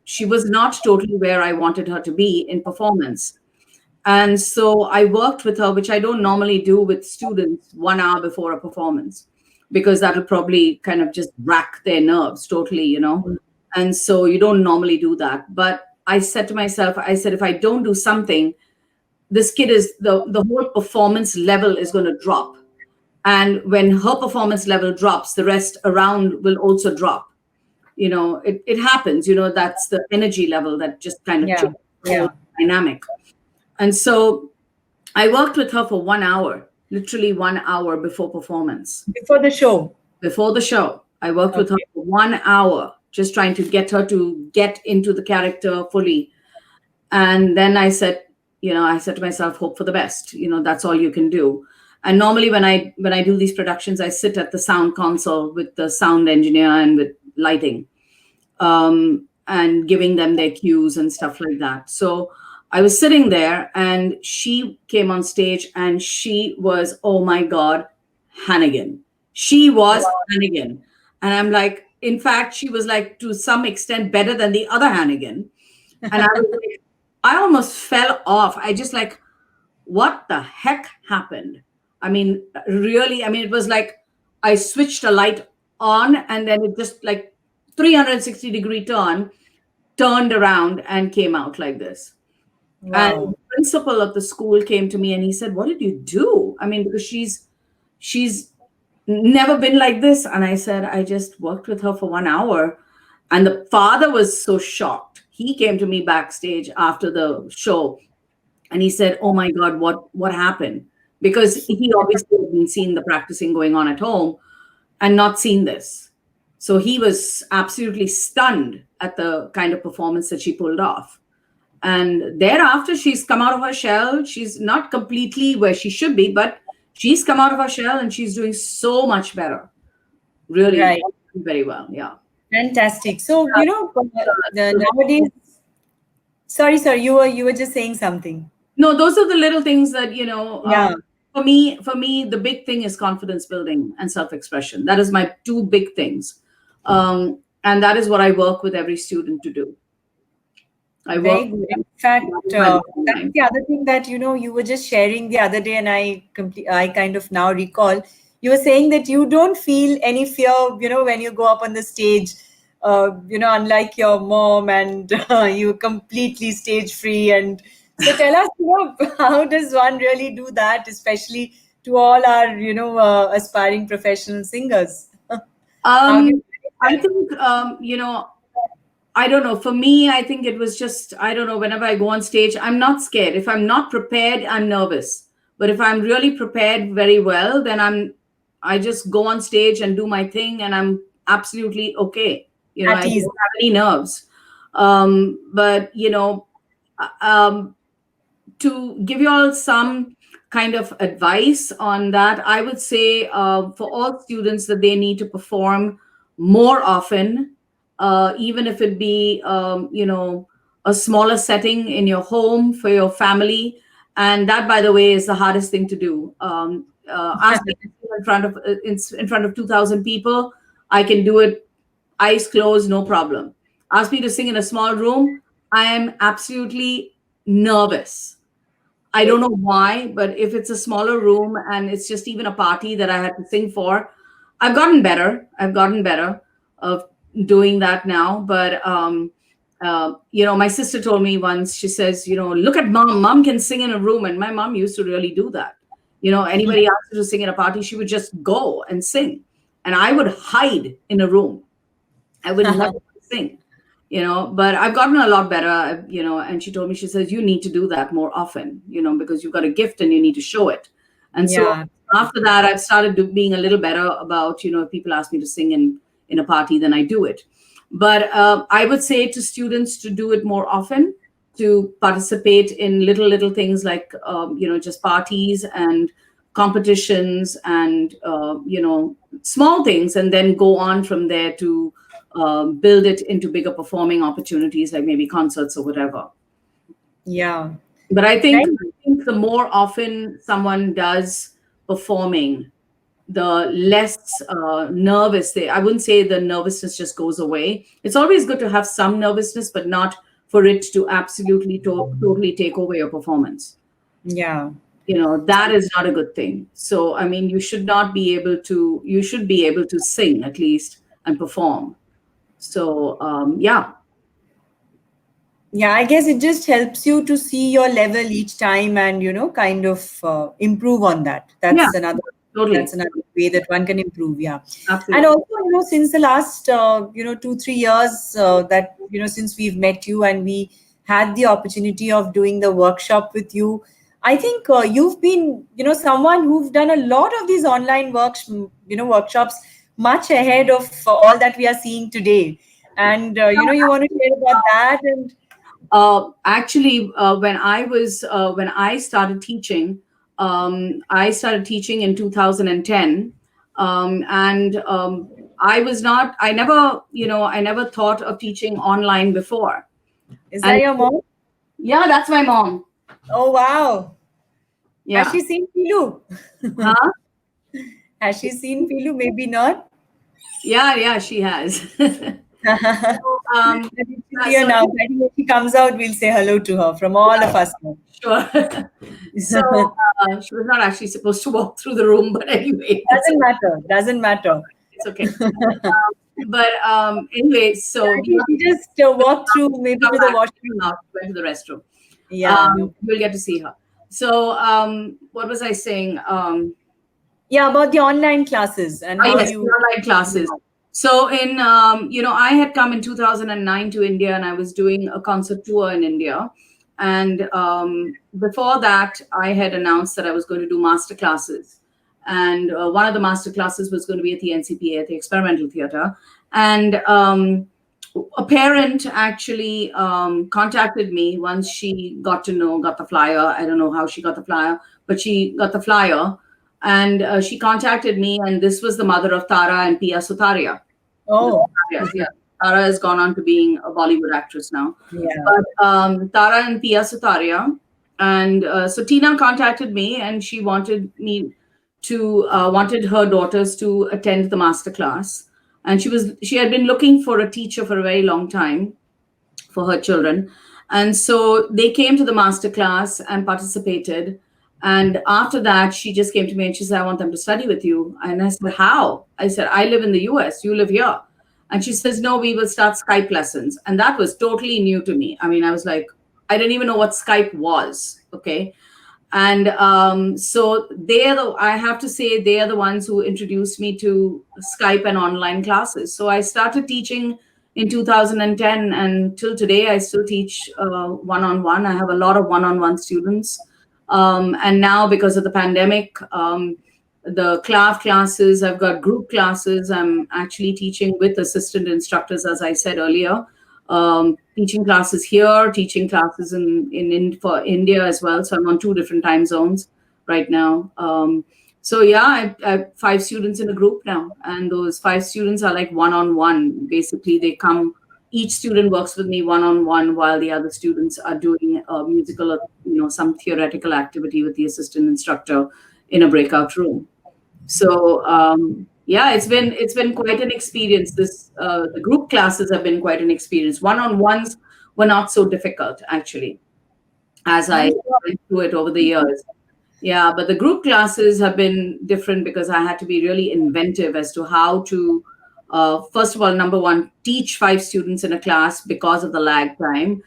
she was not totally where I wanted her to be in performance. And so I worked with her, which I don't normally do with students 1 hour before a performance, because that'll probably kind of just rack their nerves totally. And so you don't normally do that. But I said to myself, I said, if I don't do something, this kid is the whole performance level is going to drop. And when her performance level drops, the rest around will also drop. It happens, that's the energy level that just kind of Yeah. changes the whole Yeah. dynamic. And so I worked with her for 1 hour, literally 1 hour before performance. Before the show. Before the show, I worked with her Okay. for 1 hour, just trying to get her to get into the character fully. And then I said to myself, hope for the best. That's all you can do. And normally when I do these productions, I sit at the sound console with the sound engineer and with lighting, and giving them their cues and stuff like that. So I was sitting there, and she came on stage, and she was, oh my God, Hannigan. She was Wow. Hannigan. And I'm like, in fact, she was like to some extent better than the other Hannigan. And I was like, I almost fell off. I just like, what the heck happened? I mean, really, I mean, it was like I switched a light on and then it just like 360-degree turn, turned around and came out like this. And Wow. the principal of the school came to me and he said, "What did you do?" I mean, because she's never been like this. And I said, "I just worked with her for 1 hour." And the father was so shocked. He came to me backstage after the show and he said, "Oh my God, what happened?" Because he obviously had been seeing the practicing going on at home and not seen this. So he was absolutely stunned at the kind of performance that she pulled off. And thereafter, she's come out of her shell. She's not completely where she should be, but she's come out of her shell and she's doing so much better. Really, Right. very well. Yeah. Fantastic. So, So nowadays, sorry, you were just saying something. no, those are the little things that, Yeah, for me, the big thing is confidence building and self-expression. That is my two big things. And that is what I work with every student to do. I work very good. with them. In fact, That is my bottom that's line. the other thing that you were just sharing the other day, and I kind of now recall. You were saying that you don't feel any fear, when you go up on the stage. Unlike your mom, and you completely stage free. And so, tell us, how does one really do that, especially to all our, aspiring professional singers? How do you Um, manage I that? think, I don't know. For me, I think it was just, I don't know, whenever I go on stage, I'm not scared. If I'm not prepared, I'm nervous. But if I'm really prepared very well, then I just go on stage and do my thing and I'm absolutely okay. I At don't ease. have any nerves. But, um, to give you all some kind of advice on that, I would say for all students that they need to perform more often, even if it be, a smaller setting in your home for your family. And that, by the way, is the hardest thing to do. Ask me to sing in front of 2,000 people. I can do it eyes closed, no problem. Ask me to sing in a small room. I am absolutely nervous. I don't know why, but if it's a smaller room and it's just even a party that I had to sing for, I've gotten better. I've gotten better of doing that now. But my sister told me once. She says, look at mom. Mom can sing in a room, and my mom used to really do that. Anybody asked her to sing in a party, she would just go and sing, and I would hide in a room. I would never sing, but I've gotten a lot better, and she told me, she says, you need to do that more often, because you've got a gift and you need to show it. And so Yeah. after that, I've started being a little better about, if people ask me to sing in a party, then I do it. But I would say to students to do it more often, to participate in little things like, just parties and competitions and, small things, and then go on from there to build it into bigger performing opportunities like maybe concerts or whatever. Yeah. But I think, Right. I think the more often someone does performing, the less nervous they. I wouldn't say the nervousness just goes away. It's always good to have some nervousness, but not for it to absolutely totally take over your performance. Yeah. That is not a good thing. So I mean, you should be able to sing at least and perform. So yeah. Yeah, I guess it just helps you to see your level each time and, kind of improve on that. Yeah, That's totally. another way that one can improve. Yeah. And Absolutely. also, since the last, 2, 3 years that, since we've met you and we had the opportunity of doing the workshop with you, I think you've been, someone who've done a lot of these online workshops much ahead of all that we are seeing today. And, you want to share about that and Actually, when I started teaching, I started teaching in 2010, and I never thought of teaching online before. is that And your mom? yeah, that's my mom. Oh, wow. Has Yeah. she seen Pilu? Huh? Has she seen Pilu? Maybe not. Yeah, she has. um, Maybe she's yeah, here so now. I think when she comes out, we'll say hello to her from all of us here. sure. So she was not actually supposed to walk through the room, but anyway, Doesn't matter. Doesn't matter. it's okay. But anyway, so I think she just walked through maybe come to the back washroom. out, went to the restroom. Yeah, no. We'll get to see her. So what was I saying? Yeah, about the online classes and Ah, how yes, the you. online classes. So in I had come in 2009 to India, and I was doing a concert tour in India. And before that, I had announced that I was going to do master classes. And one of the master classes was going to be at the NCPA, at the Experimental Theatre. And a parent actually contacted me once she got the flyer. I don't know how she got the flyer, but she got the flyer, and she contacted me, and this was the mother of Tara and Pia Sutaria. The Oh, Sutarias, yeah. Tara has gone on to being a Bollywood actress now. yeah. But Tara and Pia Sutaria. And so Tina contacted me, and she wanted her daughters to attend the master class. And she had been looking for a teacher for a very long time for her children. And so they came to the master class and participated. And after that, she just came to me and she said, I want them to study with you. And I said, how? I said, I live in the US, you live here. And she says, no, we will start Skype lessons. And that was totally new to me. I mean, I was like, I didn't even know what Skype was. Okay. And so I have to say, they are the ones who introduced me to Skype and online classes. So I started teaching in 2010, and till today, I still teach one-on-one. I have a lot of one-on-one students. And now, because of the pandemic, the CLAV classes, I've got group classes. I'm actually teaching with assistant instructors, as I said earlier, teaching classes here, teaching classes for India as well. So I'm on two different time zones right now. So yeah, I have five students in a group now, and those five students are like one-on-one. Basically, they come. Each student works with me one-on-one, while the other students are doing a musical or some theoretical activity with the assistant instructor in a breakout room. So yeah, it's been quite an experience. The group classes have been quite an experience. One-on-ones were not so difficult, actually, as I'm I sure. went through it over the years. Yeah, but the group classes have been different because I had to be really inventive as to how to, first of all, number one, teach five students in a class because of the lag time.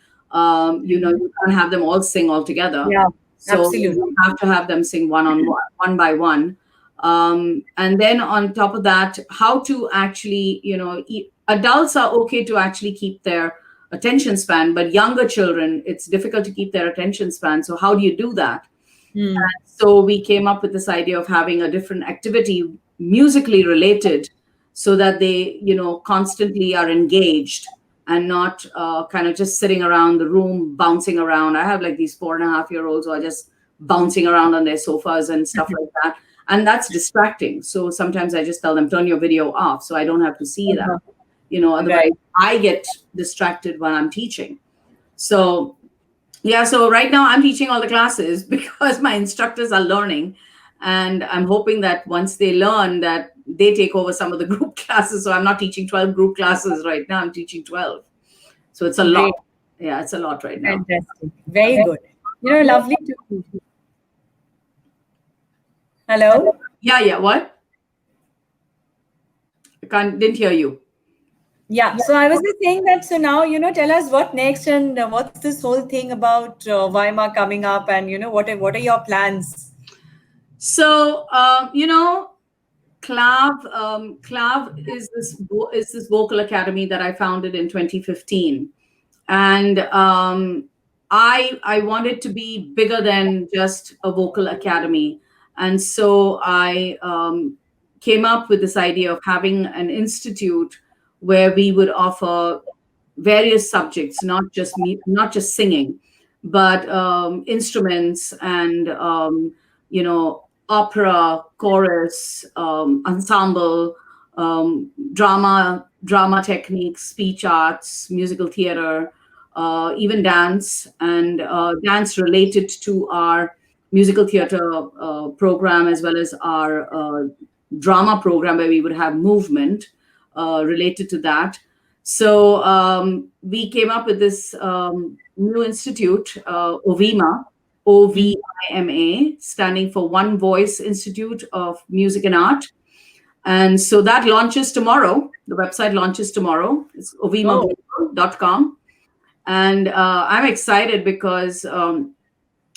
You can't have them all sing all together. Yeah, So you absolutely. have to have them sing one on one, one by one. And then on top of that, how to actually, adults are okay to actually keep their attention span, but younger children, it's difficult to keep their attention span. So how do you do that? Hmm. So we came up with this idea of having a different activity musically related, so that they constantly are engaged and not kind of just sitting around the room bouncing around. I have like these 4.5-year olds who are just bouncing around on their sofas and stuff like that, and that's distracting. So sometimes I just tell them, turn your video off so I don't have to see that. Uh-huh. Otherwise Right. I get distracted when I'm teaching. So yeah, so right now I'm teaching all the classes because my instructors are learning. And I'm hoping that once they learn, that they take over some of the group classes. So I'm not teaching 12 group classes right now, I'm teaching 12. So it's a lot. Great. Yeah, it's a lot right now. Fantastic. Very good. Lovely to. Hello? Yeah, what? Didn't hear you. Yeah. So I was just saying that. So now, tell us what next and what's this whole thing about Weimar coming up and, what are your plans? So, Clav is this vocal academy that I founded in 2015, and I wanted to be bigger than just a vocal academy, and so I came up with this idea of having an institute where we would offer various subjects, not just singing, but instruments and opera, chorus, ensemble, drama techniques, speech arts, musical theater, even dance, and dance related to our musical theater program, as well as our drama program, where we would have movement. related to that. So we came up with this new institute, OVIMA, OVIMA, standing for One Voice Institute of Music and Art. And so that launches tomorrow. The website launches tomorrow. It's ovimaglobal.com. And I'm excited because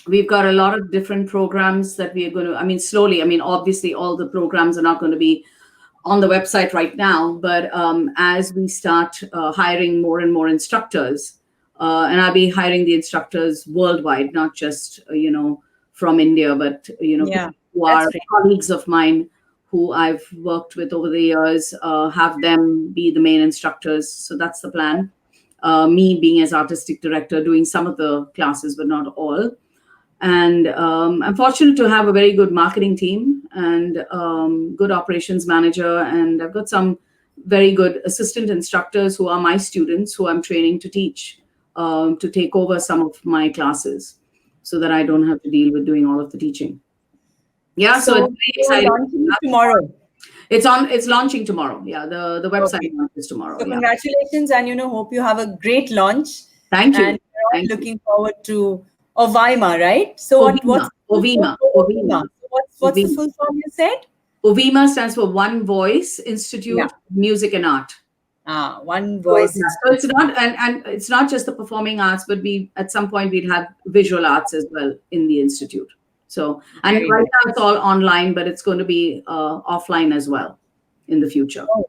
we've got a lot of different programs that we are going to, I mean, slowly, I mean, obviously all the programs are not going to be on the website right now, but as we start hiring more and more instructors, and I'll be hiring the instructors worldwide, not just, from India, but, Yeah, people who that's are great. colleagues of mine who I've worked with over the years, have them be the main instructors. So that's the plan. Me being as artistic director, doing some of the classes, but not all. And I'm fortunate to have a very good marketing team and good operations manager. And I've got some very good assistant instructors who are my students who I'm training to teach, to take over some of my classes so that I don't have to deal with doing all of the teaching. Yeah, so it's So very you are exciting. launching it tomorrow. It's launching tomorrow. Yeah, the website Okay. launches tomorrow. So Yeah. congratulations, and hope you have a great launch. Thank you. And we're all Thank you. looking forward to Ovaima, right? So what's Ovima. Ovima. Ovima? Ovima. So what's the Ovima. full form you said? OVIMA stands for One Voice Institute Yeah. of Music and Art. One So, voice. yeah, so it's not, and it's not just the performing arts, but we at some point we'd have visual arts as well in the institute. So, and Very right nice. now it's all online, but it's going to be offline as well in the future. Oh,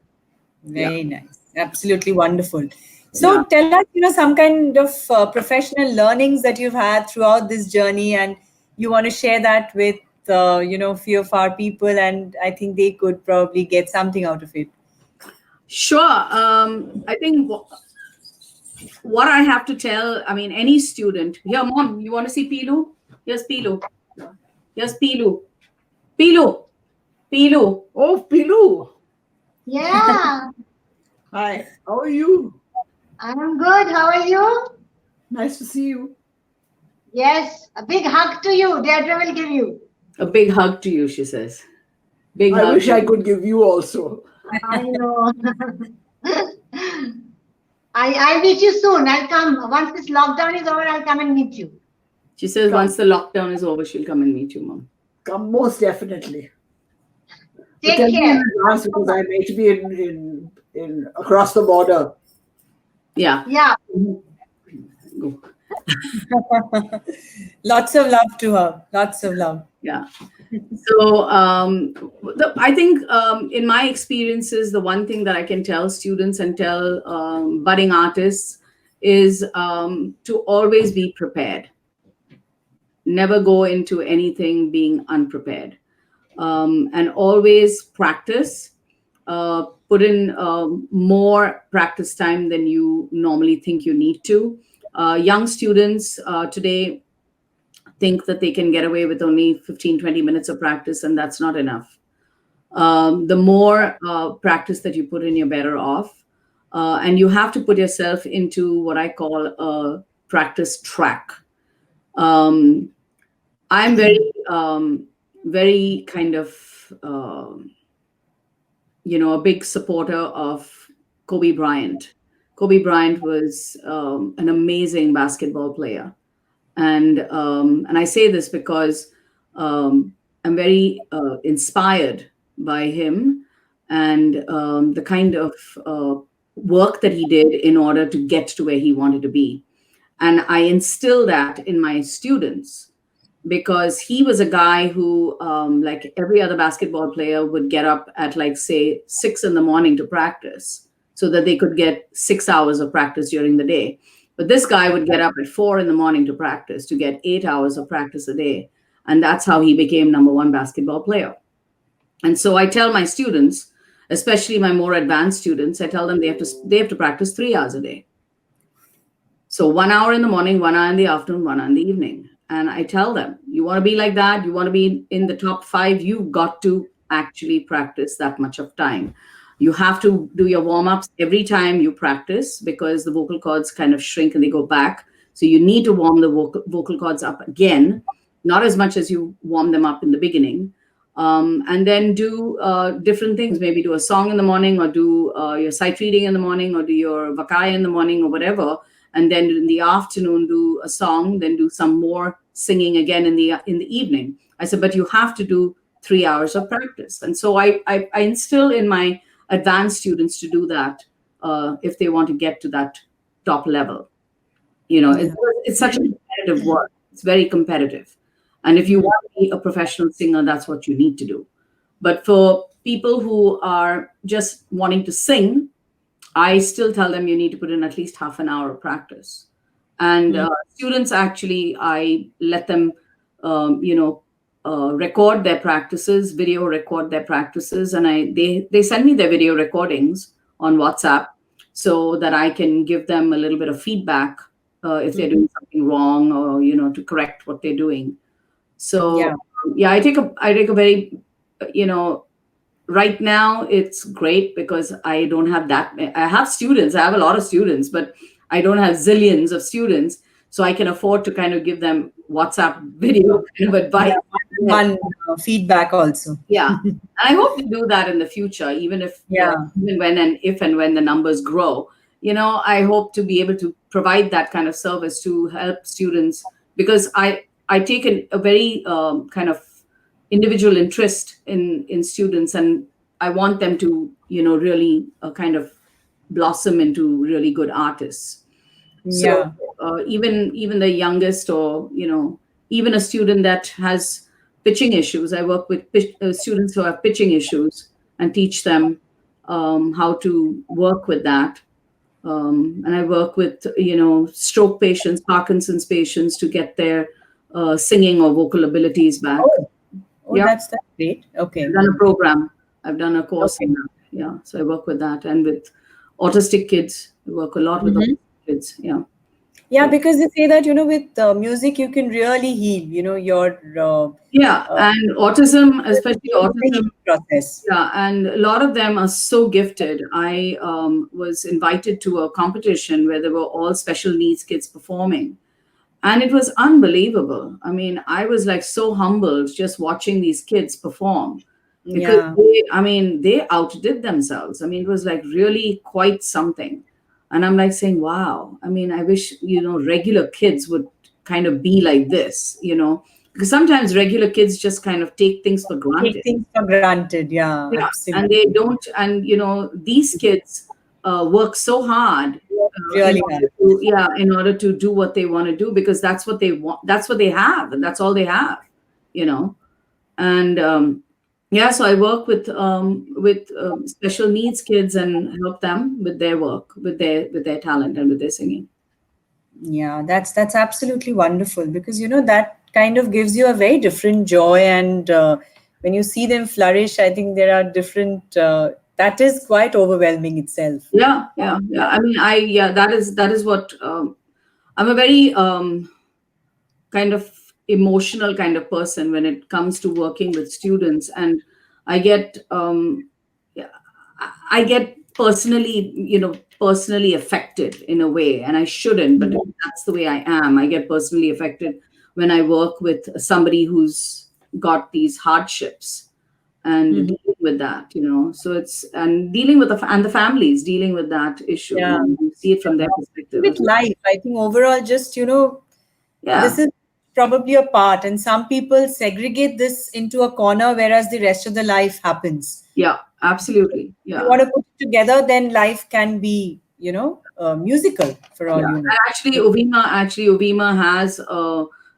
Yeah, very nice. Absolutely wonderful. yeah. So tell us, some kind of professional learnings that you've had throughout this journey, and you want to share that with, few of our people, and I think they could probably get something out of it. Sure. I think what I have to tell, I mean, any student. Here, mom, you want to see Pilu? Here's Pilu. Here's Pilu. Pilu. Pilu. Oh, Pilu. Yeah, Hi. How are you? I'm good. How are you? Nice to see you. Yes, a big hug to you. Deirdre will give you. A big hug to you, she says. Big I hug. wish I could give you also. I know. I'll meet you soon. I'll come. Once this lockdown is over, I'll come and meet you. She says Come. once the lockdown is over, she'll come and meet you, mom. Come most definitely. But Take tell me in care. advance because I may be in across the border. Yeah. Yeah. Go. Lots of love to her. Lots of love. Yeah. So I think in my experiences, the one thing that I can tell students and tell budding artists is to always be prepared. Never go into anything being unprepared. And always practice. Put in more practice time than you normally think you need to. Young students today think that they can get away with only 15-20 minutes of practice, and that's not enough. The more practice that you put in, you're better off. And you have to put yourself into what I call a practice track. I'm very kind of, a big supporter of Kobe Bryant. Kobe Bryant was an amazing basketball player. And I say this because I'm very inspired by him and the kind of work that he did in order to get to where he wanted to be. And I instill that in my students because he was a guy who, like every other basketball player, would get up at say 6 a.m. to practice so that they could get 6 hours of practice during the day. But this guy would get up at 4 a.m. to practice to get 8 hours of practice a day. And that's how he became #1 basketball player. And so I tell my students, especially my more advanced students, I tell them they have to practice 3 hours a day. So 1 hour in the morning, 1 hour in the afternoon, 1 hour in the evening. And I tell them, you want to be like that, you want to be in the top 5, you've got to actually practice that much of time. You have to do your warm-ups every time you practice because the vocal cords kind of shrink and they go back. So you need to warm the vocal cords up again, not as much as you warm them up in the beginning. and then do different things. Maybe do a song in the morning, or do your sight reading in the morning, or do your vakaya in the morning, or whatever. And then in the afternoon, do a song, then do some more singing again in the evening. I said, but you have to do 3 hours of practice. And so I instill in my advanced students to do that if they want to get to that top level. Yeah. It's such a competitive work. It's very competitive. And if you Mm. want to be a professional singer, that's what you need to do. But for people who are just wanting to sing, I still tell them you need to put in at least half an hour of practice. And Mm. students, actually, I let them, you know, record their practices, video record their practices, and they send me their video recordings on WhatsApp so that I can give them a little bit of feedback if they're Mhm. doing something wrong, or to correct what they're doing. So Yeah. yeah, I take a very, you know right now it's great because I don't have I have students. I have a lot of students, but I don't have zillions of students, so I can afford to kind of give them WhatsApp video kind of Yeah. advice. One feedback also. Yeah. And I hope to do that in the future, Yeah. even when and if and when the numbers grow. I hope to be able to provide that kind of service to help students, because I take a very kind of individual interest in students, and I want them to really kind of blossom into really good artists. So Yeah. even the youngest, or even a student that has pitching issues, I work with students who have pitching issues and teach them how to work with that. And I work with stroke patients, Parkinson's patients, to get their singing or vocal abilities back. Oh, oh, Yeah, that's great. I've Okay. done a program. I've done a course Okay. in that. Yeah, so I work with that, and with autistic kids. I work a lot with Hmm. autistic kids. Yeah. Yeah, So because they say that, with music, you can really heal, your yeah, uh, and autism, especially autism. healing process. Yeah, and a lot of them are so gifted. I was invited to a competition where there were all special needs kids performing, and it was unbelievable. I mean, I was like so humbled just watching these kids perform, because Yeah. they outdid themselves. I mean, it was like really quite something. And I'm like saying, wow, I mean, I wish regular kids would kind of be like this, because sometimes regular kids just kind of take things for Take granted. things for granted. Yeah, Yeah, and they absolutely. don't, and these kids work so hard in Really order hard. to, yeah, in order to do what they want to do, because that's what they want, that's what they have, and that's all they have, you know. And yeah, so I work with special needs kids and help them with their work, with their talent, and with their singing. Yeah, that's absolutely wonderful because that kind of gives you a very different joy, and when you see them flourish, I think there are different. That is quite overwhelming itself. Yeah, yeah, yeah. I mean, yeah, that is what I'm a very kind of emotional kind of person when it comes to working with students, and I get yeah, I get personally affected in a way, and I shouldn't, but that's the way I am. I get personally affected when I work with somebody who's got these hardships and Mhm. dealing with that, so it's, and dealing with and the families dealing with that issue. Yeah. You see it from their perspective With as well. life, I think overall, just this Yeah, is probably a part, and some people segregate this into a corner, whereas the rest of the life happens. yeah, absolutely. If you Yeah. want to put it together, then life can be, musical for all Yeah, you know. and actually, Ovima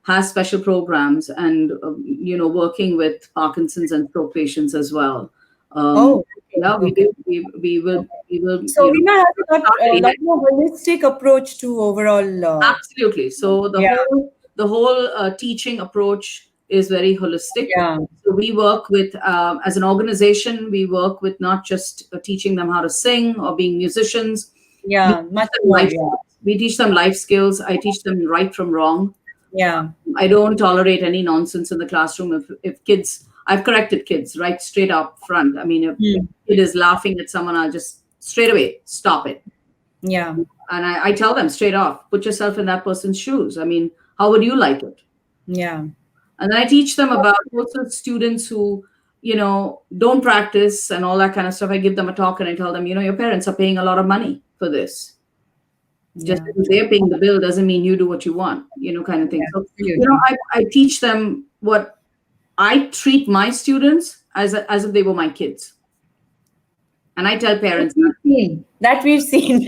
has special programs, and working with Parkinson's and stroke patients as well. Um, Oh, okay, yeah, we okay. do. We will So Rima has start a very lot high. more holistic approach to overall. Absolutely. So the Yeah, whole teaching approach is very holistic. yeah, So we work with, as an organization, we work with not just teaching them how to sing or being musicians. We yeah, teach much them more. life Yeah, skills. We teach them life skills. I teach them right from wrong. yeah. I don't tolerate any nonsense in the classroom. If kids, I've corrected kids right straight up front. I mean, if Hmm. a kid is laughing at someone, I'll just straight away stop it. Yeah, And I tell them straight off, put yourself in that person's shoes. I mean, how would you like it? yeah. And then I teach them about also students who don't practice and all that kind of stuff, I give them a talk and I tell them, your parents are paying a lot of money for this. Just Yeah. because they're paying the bill doesn't mean you do what you want, kind of thing. Yeah. So, Absolutely. I teach them what I treat my students as if they were my kids. And I tell That parents that. we've seen. That we've seen.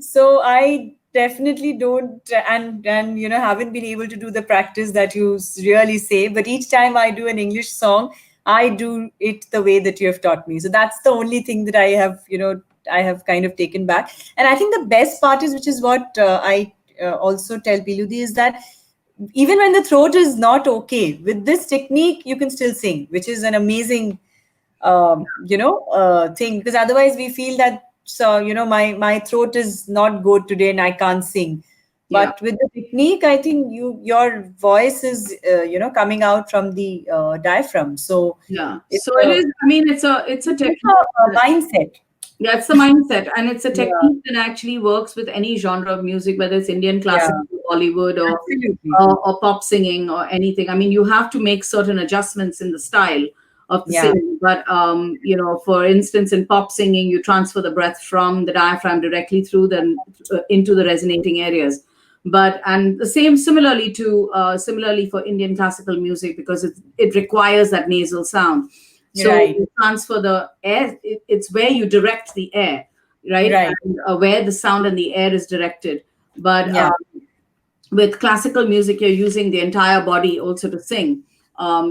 So I definitely don't, and haven't been able to do the practice that you really say. But each time I do an English song, I do it the way that you have taught me. So that's the only thing that I have kind of taken back. And I think the best part is, which is what I also tell Piludi, is that even when the throat is not okay, with this technique, you can still sing, which is an amazing thing, because otherwise we feel that, so my throat is not good today and I can't sing. Yeah. But with the technique, I think your voice is coming out from the diaphragm. So Yeah. it's So it is. I mean, it's a like technique. a mindset. Yeah, it's the mindset, and it's a Yeah, technique that actually works with any genre of music, whether it's Indian yeah, classical, Bollywood, absolutely. or pop singing or anything. I mean, you have to make certain adjustments in the style of the Yeah, singing. But for instance, in pop singing, you transfer the breath from the diaphragm directly through the into the resonating areas. But and the same similarly for Indian classical music, because it requires that nasal sound. So right, you transfer the air, it's where you direct the air, right? right. And where the sound and the air is directed. But Yeah, with classical music, you're using the entire body also to sing.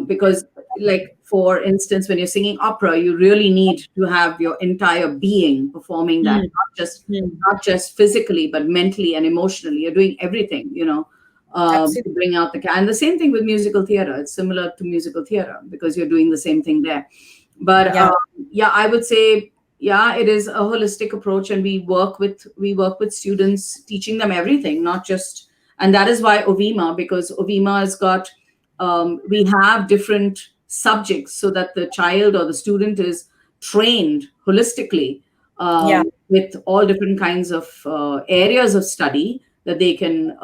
Because, like, for instance, when you're singing opera, you really need to have your entire being performing that, hmm, hmm. not just physically, but mentally and emotionally. You're doing everything, to Absolutely. bring out and the same thing with musical theater. It's similar to musical theater because you're doing the same thing there. But Yeah, yeah, I would say, yeah, it is a holistic approach, and we work with students, teaching them everything, not just. And that is why Ovima, because Ovima has got, we have different subjects so that the child or the student is trained holistically, yeah, with all different kinds of areas of study that they can,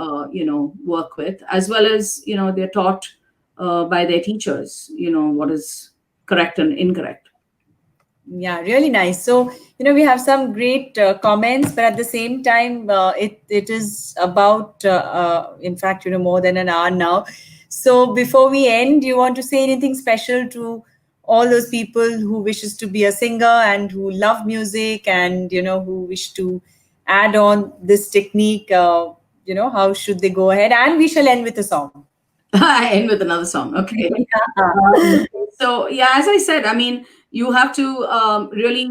work with, as well as, they're taught by their teachers, what is correct and incorrect. yeah, really nice. So, we have some great comments, but at the same time, it is about, in fact, more than an hour now. So, before we end, you want to say anything special to all those people who wishes to be a singer and who love music and, who wish to add on this technique? How should they go ahead? And we shall end with a song. I end with another song. Okay. Yeah. So yeah, as I said, I mean, you have to really,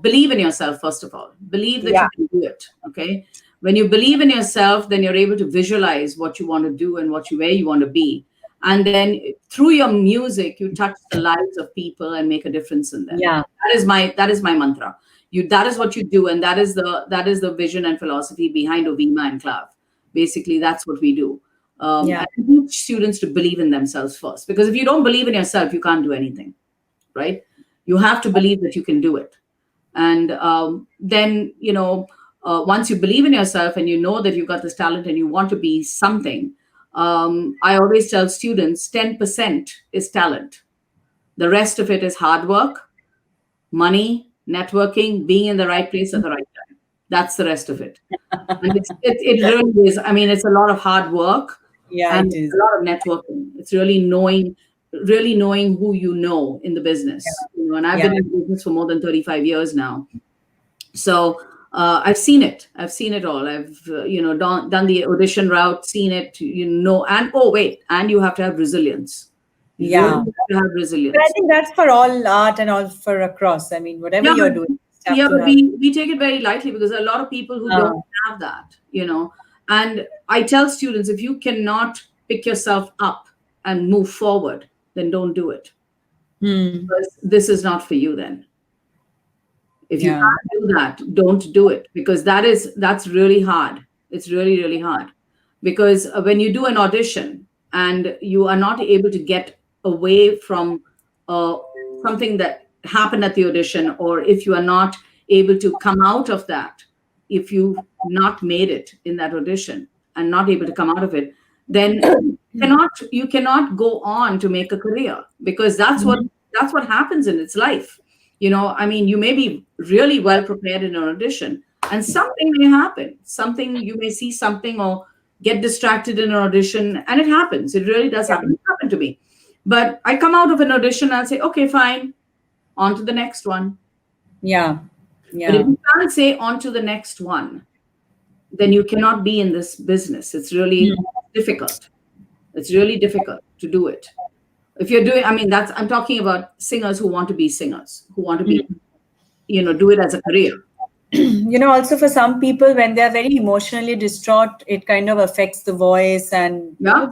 believe in yourself first of all. Believe that Yeah. you can do it. Okay. When you believe in yourself, then you're able to visualize what you want to do and where you want to be, and then through your music, you touch the lives of people and make a difference in them. Yeah. That is my mantra. That is what you do, and that is the vision and philosophy behind Ovima and Clav. Basically, that's what we do. Yeah. And teach students to believe in themselves first. Because if you don't believe in yourself, you can't do anything, right? You have to believe that you can do it. And then, once you believe in yourself and you know that you've got this talent and you want to be something, I always tell students 10% is talent. The rest of it is hard work, money, networking, being in the right place at the right time. That's the rest of it. And it really is. I mean, it's a lot of hard work Yeah, and it is. a lot of networking. It's really knowing who you know in the business. And I've Yeah. been in business for more than 35 years now. So I've seen it. I've seen it all. I've done the audition route, seen it. And oh wait, and you have to have resilience. You really Yeah. have to have But I resilience. think that's for all art and all for across. I mean, whatever Yeah, you're doing, you just have yeah, to but have. we take it very lightly because there are a lot of people who don't Uh, have that. And I tell students, if you cannot pick yourself up and move forward, then don't do it. hmm. Because this is not for you then. If you Yeah. can't do that, don't do it, because that's really hard. It's really, really hard. Because when you do an audition and you are not able to get away from uh, something that happened at the audition, or if you are not able to come out of that, if you've not made it in that audition and not able to come out of it, then you cannot go on to make a career, because that's what happens in its life. I mean, you may be really well prepared in an audition, and something may happen. Something, you may see something or get distracted in an audition, and it happens. It really does happen. It happened to me. But I come out of an audition, I'll say, okay, fine, on to the next one. Yeah. But if Yeah. you can't say on to the next one, then you cannot be in this business. It's really difficult. It's really difficult to do it. If you're doing, I mean, I'm talking about singers who want to be singers, who want to be, do it as a career. Also for some people, when they're very emotionally distraught, it kind of affects the voice and Yeah.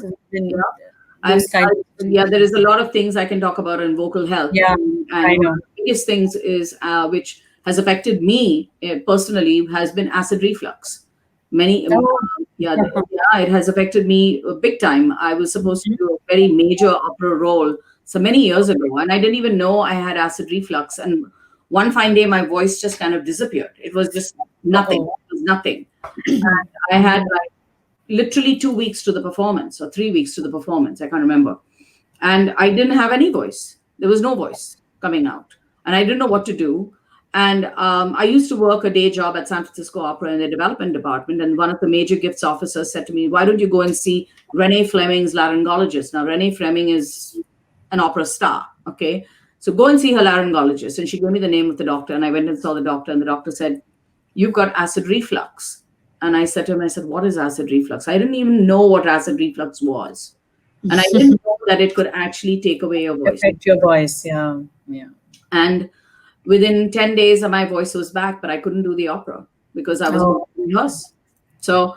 And those kind of there is a lot of things I can talk about in vocal health. Yeah, And I one know. of the biggest things is, which has affected me personally, has been acid reflux. Many, Oh. it has affected me big time. I was supposed to do a very major opera role so many years ago, and I didn't even know I had acid reflux. And one fine day, my voice just kind of disappeared. It was just nothing. Oh. It was nothing. And I had like literally 2 weeks to the performance, or 3 weeks to the performance. I can't remember. And I didn't have any voice. There was no voice coming out. And I didn't know what to do. And I used to work a day job at San Francisco Opera in the development department. And one of the major gifts officers said to me, why don't you go and see Renee Fleming's laryngologist? Now, Renee Fleming is an opera star. Okay. So go and see her laryngologist. And she gave me the name of the doctor. And I went and saw the doctor. And the doctor said, you've got acid reflux. And I said to him, I said, what is acid reflux? I didn't even know what acid reflux was. And I didn't know that it could actually take away your voice. Affect your voice. Yeah. Yeah. And within 10 days, my voice was back, but I couldn't do the opera because I was rehearsed. So,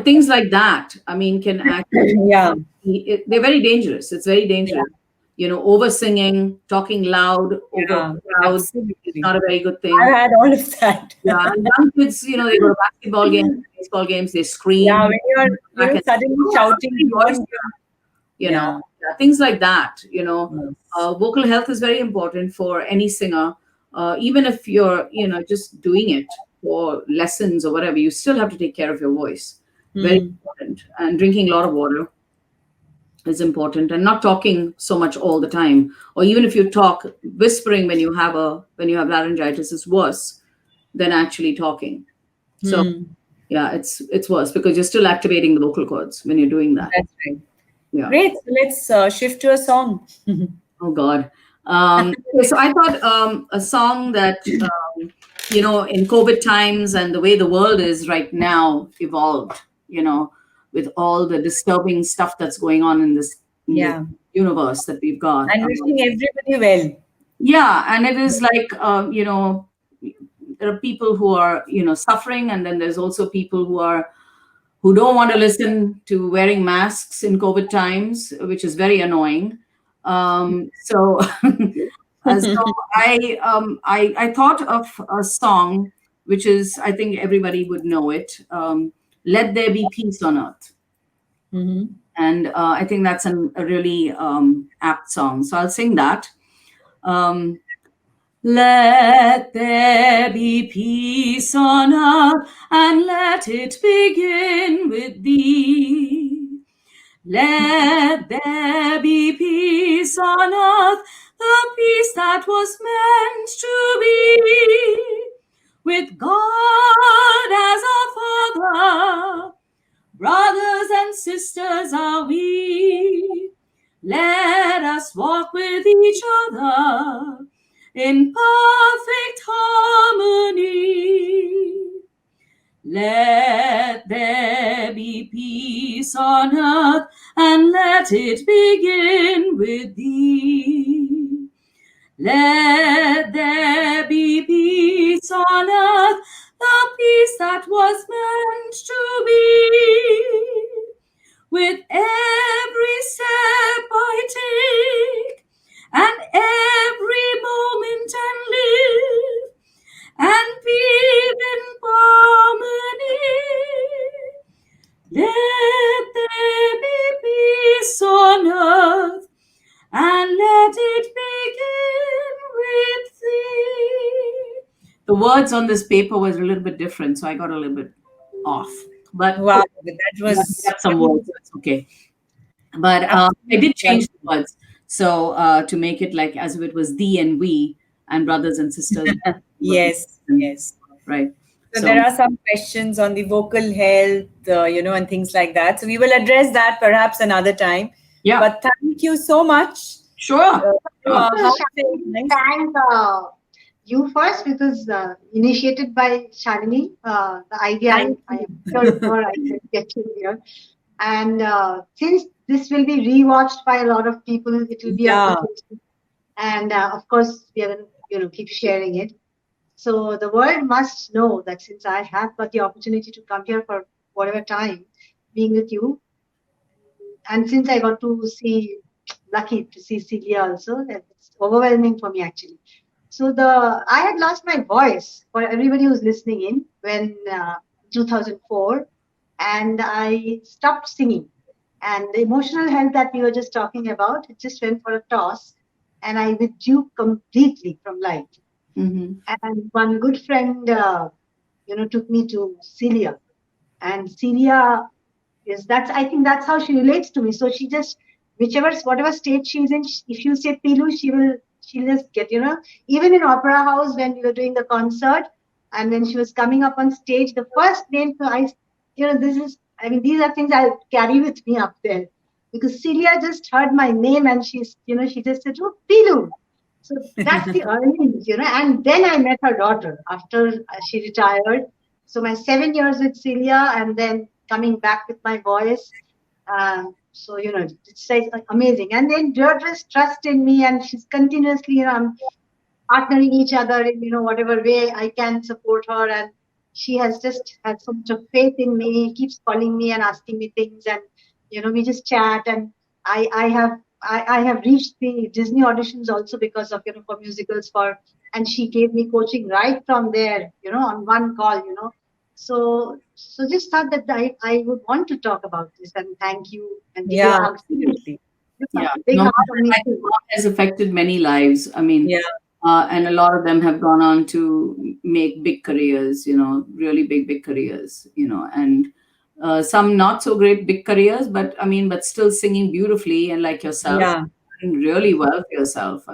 things like that, I mean, can actually, Yeah. they're very dangerous. It's very dangerous. Over singing, talking loud, over crowds. Absolutely. It's not a very good thing. I had all of that. Yeah, and young kids, they go to basketball games, baseball games, they scream. Yeah, when you're suddenly shouting, things like that. Yes. Vocal health is very important for any singer. Even if you're, just doing it for lessons or whatever, you still have to take care of your voice. Very important. And drinking a lot of water is important, and not talking so much all the time. Or even if you talk, whispering when you have laryngitis is worse than actually talking. So yeah, it's worse because you're still activating the vocal cords when you're doing that. That's right. Yeah. Great. So let's shift to a song. Oh God. Okay, so I thought a song that in COVID times and the way the world is right now evolved, with all the disturbing stuff that's going on in this universe that we've got. And wishing everybody well. Yeah, and it is like there are people who are suffering, and then there's also people who don't want to listen to wearing masks in COVID times, which is very annoying. So I thought of a song which is, I think everybody would know it. Let There Be Peace on Earth. And I think that's a really apt song. So I'll sing that. Let there be peace on earth, and let it begin with thee. Let there be peace on earth, the peace that was meant to be. With God as our Father, brothers and sisters are we. Let us walk with each other in perfect harmony. Let there be peace on earth, and let it begin with thee. Let there be peace on earth, the peace that was meant to be. With every step I take, and every moment and live, and be in harmony. Let there be peace on earth, and let it begin with thee. The words on this paper was a little bit different, so I got a little bit off. But Wow, oh, that we have was got some words, so it's okay. But I absolutely did change the wonderful. words, so to make it like as if it was thee and we and brothers and sisters, Yes, yes. right? So there So are some questions on the vocal health, and things like that. So we will address that perhaps another time. yeah, But thank you so much. sure. Want to, How very Shalini, nice. thank you first because initiated by Shalini. The idea Thank I am you. sure with her I can get to here. And since this will be rewatched by a lot of people, it will be on the Yeah, Facebook. And of course, we are going to keep sharing it. So the world must know that since I have got the opportunity to come here for whatever time, being with you, and since I got to see, lucky to see Celia also, it's overwhelming for me actually. So I had lost my voice for everybody who's listening in when 2004, and I stopped singing. And the emotional health that we were just talking about, it just went for a toss, and I withdrew completely from life. Hmm. And one good friend, took me to Celia, and Celia is that's I think that's how she relates to me. So she just whatever state she's in, if you say Pilu, she'll just get even in Opera House when we were doing the concert, and when she was coming up on stage, the first name this is I mean these are things I carry with me up there because Celia just heard my name and she just said, oh, Pilu. So that's the early, and then I met her daughter after she retired. So my 7 years with Celia, and then coming back with my voice. So it's like amazing. And then Deirdre's trust in me, and she's continuously, partnering each other in whatever way I can support her, and she has just had so much of faith in me. Keeps calling me and asking me things, and we just chat. And I have reached the Disney auditions also because of for musicals and she gave me coaching right from there, on one call. So just thought that I would want to talk about this and thank you and give you a yeah, hug. absolutely. Yeah, Big no, hug from me too. Mom has affected many lives. I mean, Yeah, and a lot of them have gone on to make big careers, really big careers, and some not so great big careers, but I mean, but still singing beautifully and like yourself, yeah, and really well for yourself.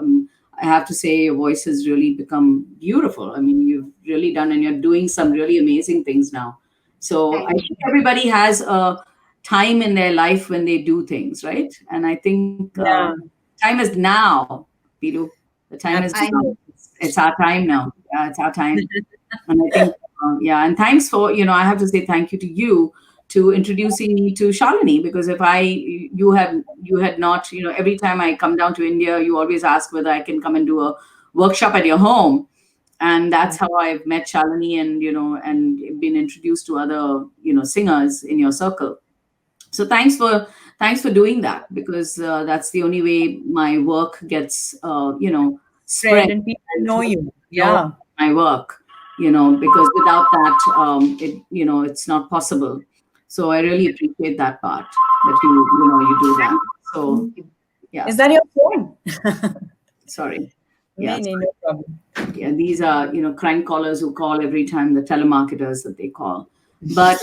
I have to say, your voice has really become beautiful. I mean, you've really done, and you're doing some really amazing things now. So I Thank think everybody has a time in their life when they do things, right? And I think yeah, time is now, Pilu. The time is now. I know. absolutely. It's our time now. Yeah, it's our time. And I think, yeah, and thanks for, I have to say thank you to you to introducing me to Shalini, because you had not, every time I come down to India, you always ask whether I can come and do a workshop at your home. And that's how I've met Shalini and, and been introduced to other, singers in your circle. So thanks for doing that, because that's the only way my work gets spread Fred and people and know so you. know Yeah, my work, because without that it's not possible. So I really appreciate that part, that you do that. So Thank you. yeah, is that your phone? sorry. No, Yeah, no, no problem. yeah, these are crank callers who call every time, the telemarketers that they call. But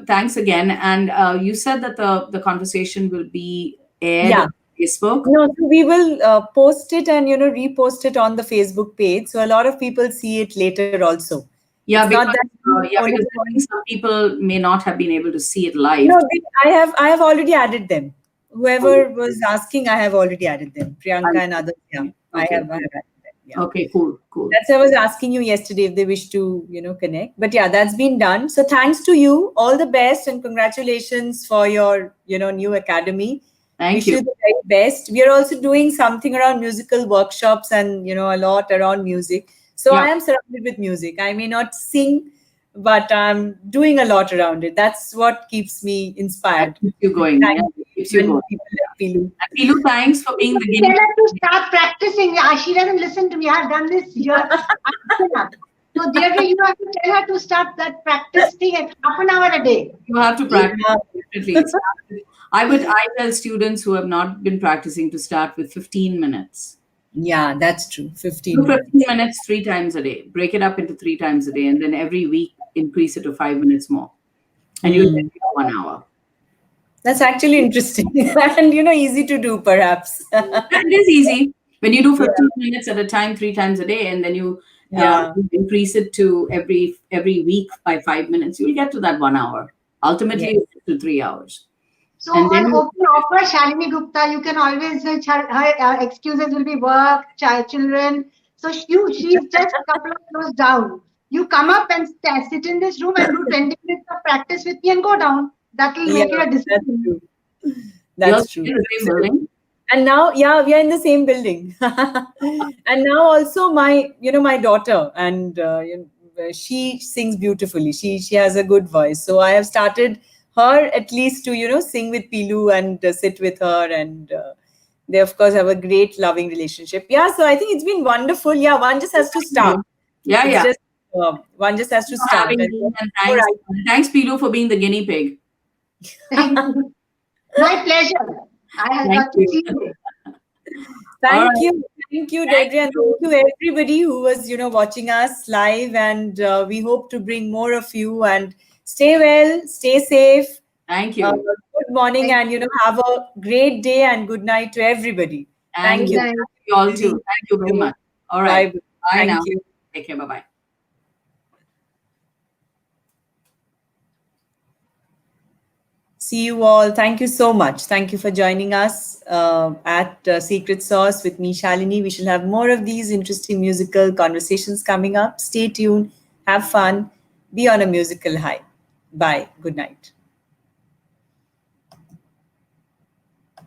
thanks again. And you said that the conversation will be aired Yeah. on Facebook. No, so we will post it and repost it on the Facebook page, so a lot of people see it later also. It's Yeah, not because that we only I think want. some people may not have been able to see it live. No, I have already added them. Whoever was asking, I have already added them. Priyanka and others, yeah, Okay, I have added them. Yeah. okay, cool. That's why I was asking you yesterday if they wish to, connect. But yeah, that's been done. So thanks to you. All the best and congratulations for your, new academy. Thank Wish you. you the very best. We are also doing something around musical workshops and, a lot around music. So Yeah, I am surrounded with music. I may not sing, but I'm doing a lot around it. That's what keeps me that inspired. keeps you going. Yeah, Thank it keeps you you and going. people like Pilu. And Pilu, thanks for being the Tell guinea her to pig. start practicing. Yeah, she doesn't listen to me. I've done this year. So Deirdre, you have to tell her to start that practice thing at half an hour a day. You have to practice, Yeah. definitely. I tell students who have not been practicing to start with 15 minutes. Yeah, that's true. Do 15 15 minutes. minutes 3 times a day. Break it up into 3 times a day, and then every week increase it to 5 minutes more. and you'll get your 1 hour. That's actually interesting and easy to do, perhaps. It is easy when you do Yeah, 15 minutes at a time, 3 times a day, and then yeah, you increase it to every week by 5 minutes. You'll get to that 1 hour. yeah. Ultimately, it's to 3 hours, So and on then open offer, Shalini Gupta, you can always her excuses will be work, child, children. So she's just a couple of floors down. You come up and sit in this room and do 20 minutes of practice with me and go down. That will Yeah, make it a that's discipline. true. you're That's true. in the same building. Absolutely. And now, yeah, we are in the same building. And now also my daughter, and she sings beautifully. She has a good voice. So I have started her at least to sing with Pilu and sit with her, and they of course have a great loving relationship. Yeah, so I think it's been wonderful. Yeah, one just has to Thank start. you. Yeah, It's yeah. just one just has to For start. having And me, and more thanks, Pilu, for being the guinea pig. Thank you. My pleasure. I have Thank got to you. see you. All Thank right. you. Thank you, Thank Deirdre, and you. thank you everybody who was, watching us live. And we hope to bring more of you. And stay well, stay safe. Thank you. Good morning, Thank and you. have a great day and good night to everybody. And Thank Good you. night. you all Lily. too. Thank you very Thank you. much. All right. Bye. Bye now. Thank you. Take care. Bye bye. See you all. Thank you so much. Thank you for joining us at Secret Sauce with me, Shalini. We shall have more of these interesting musical conversations coming up. Stay tuned, have fun, be on a musical high. Bye. Good night.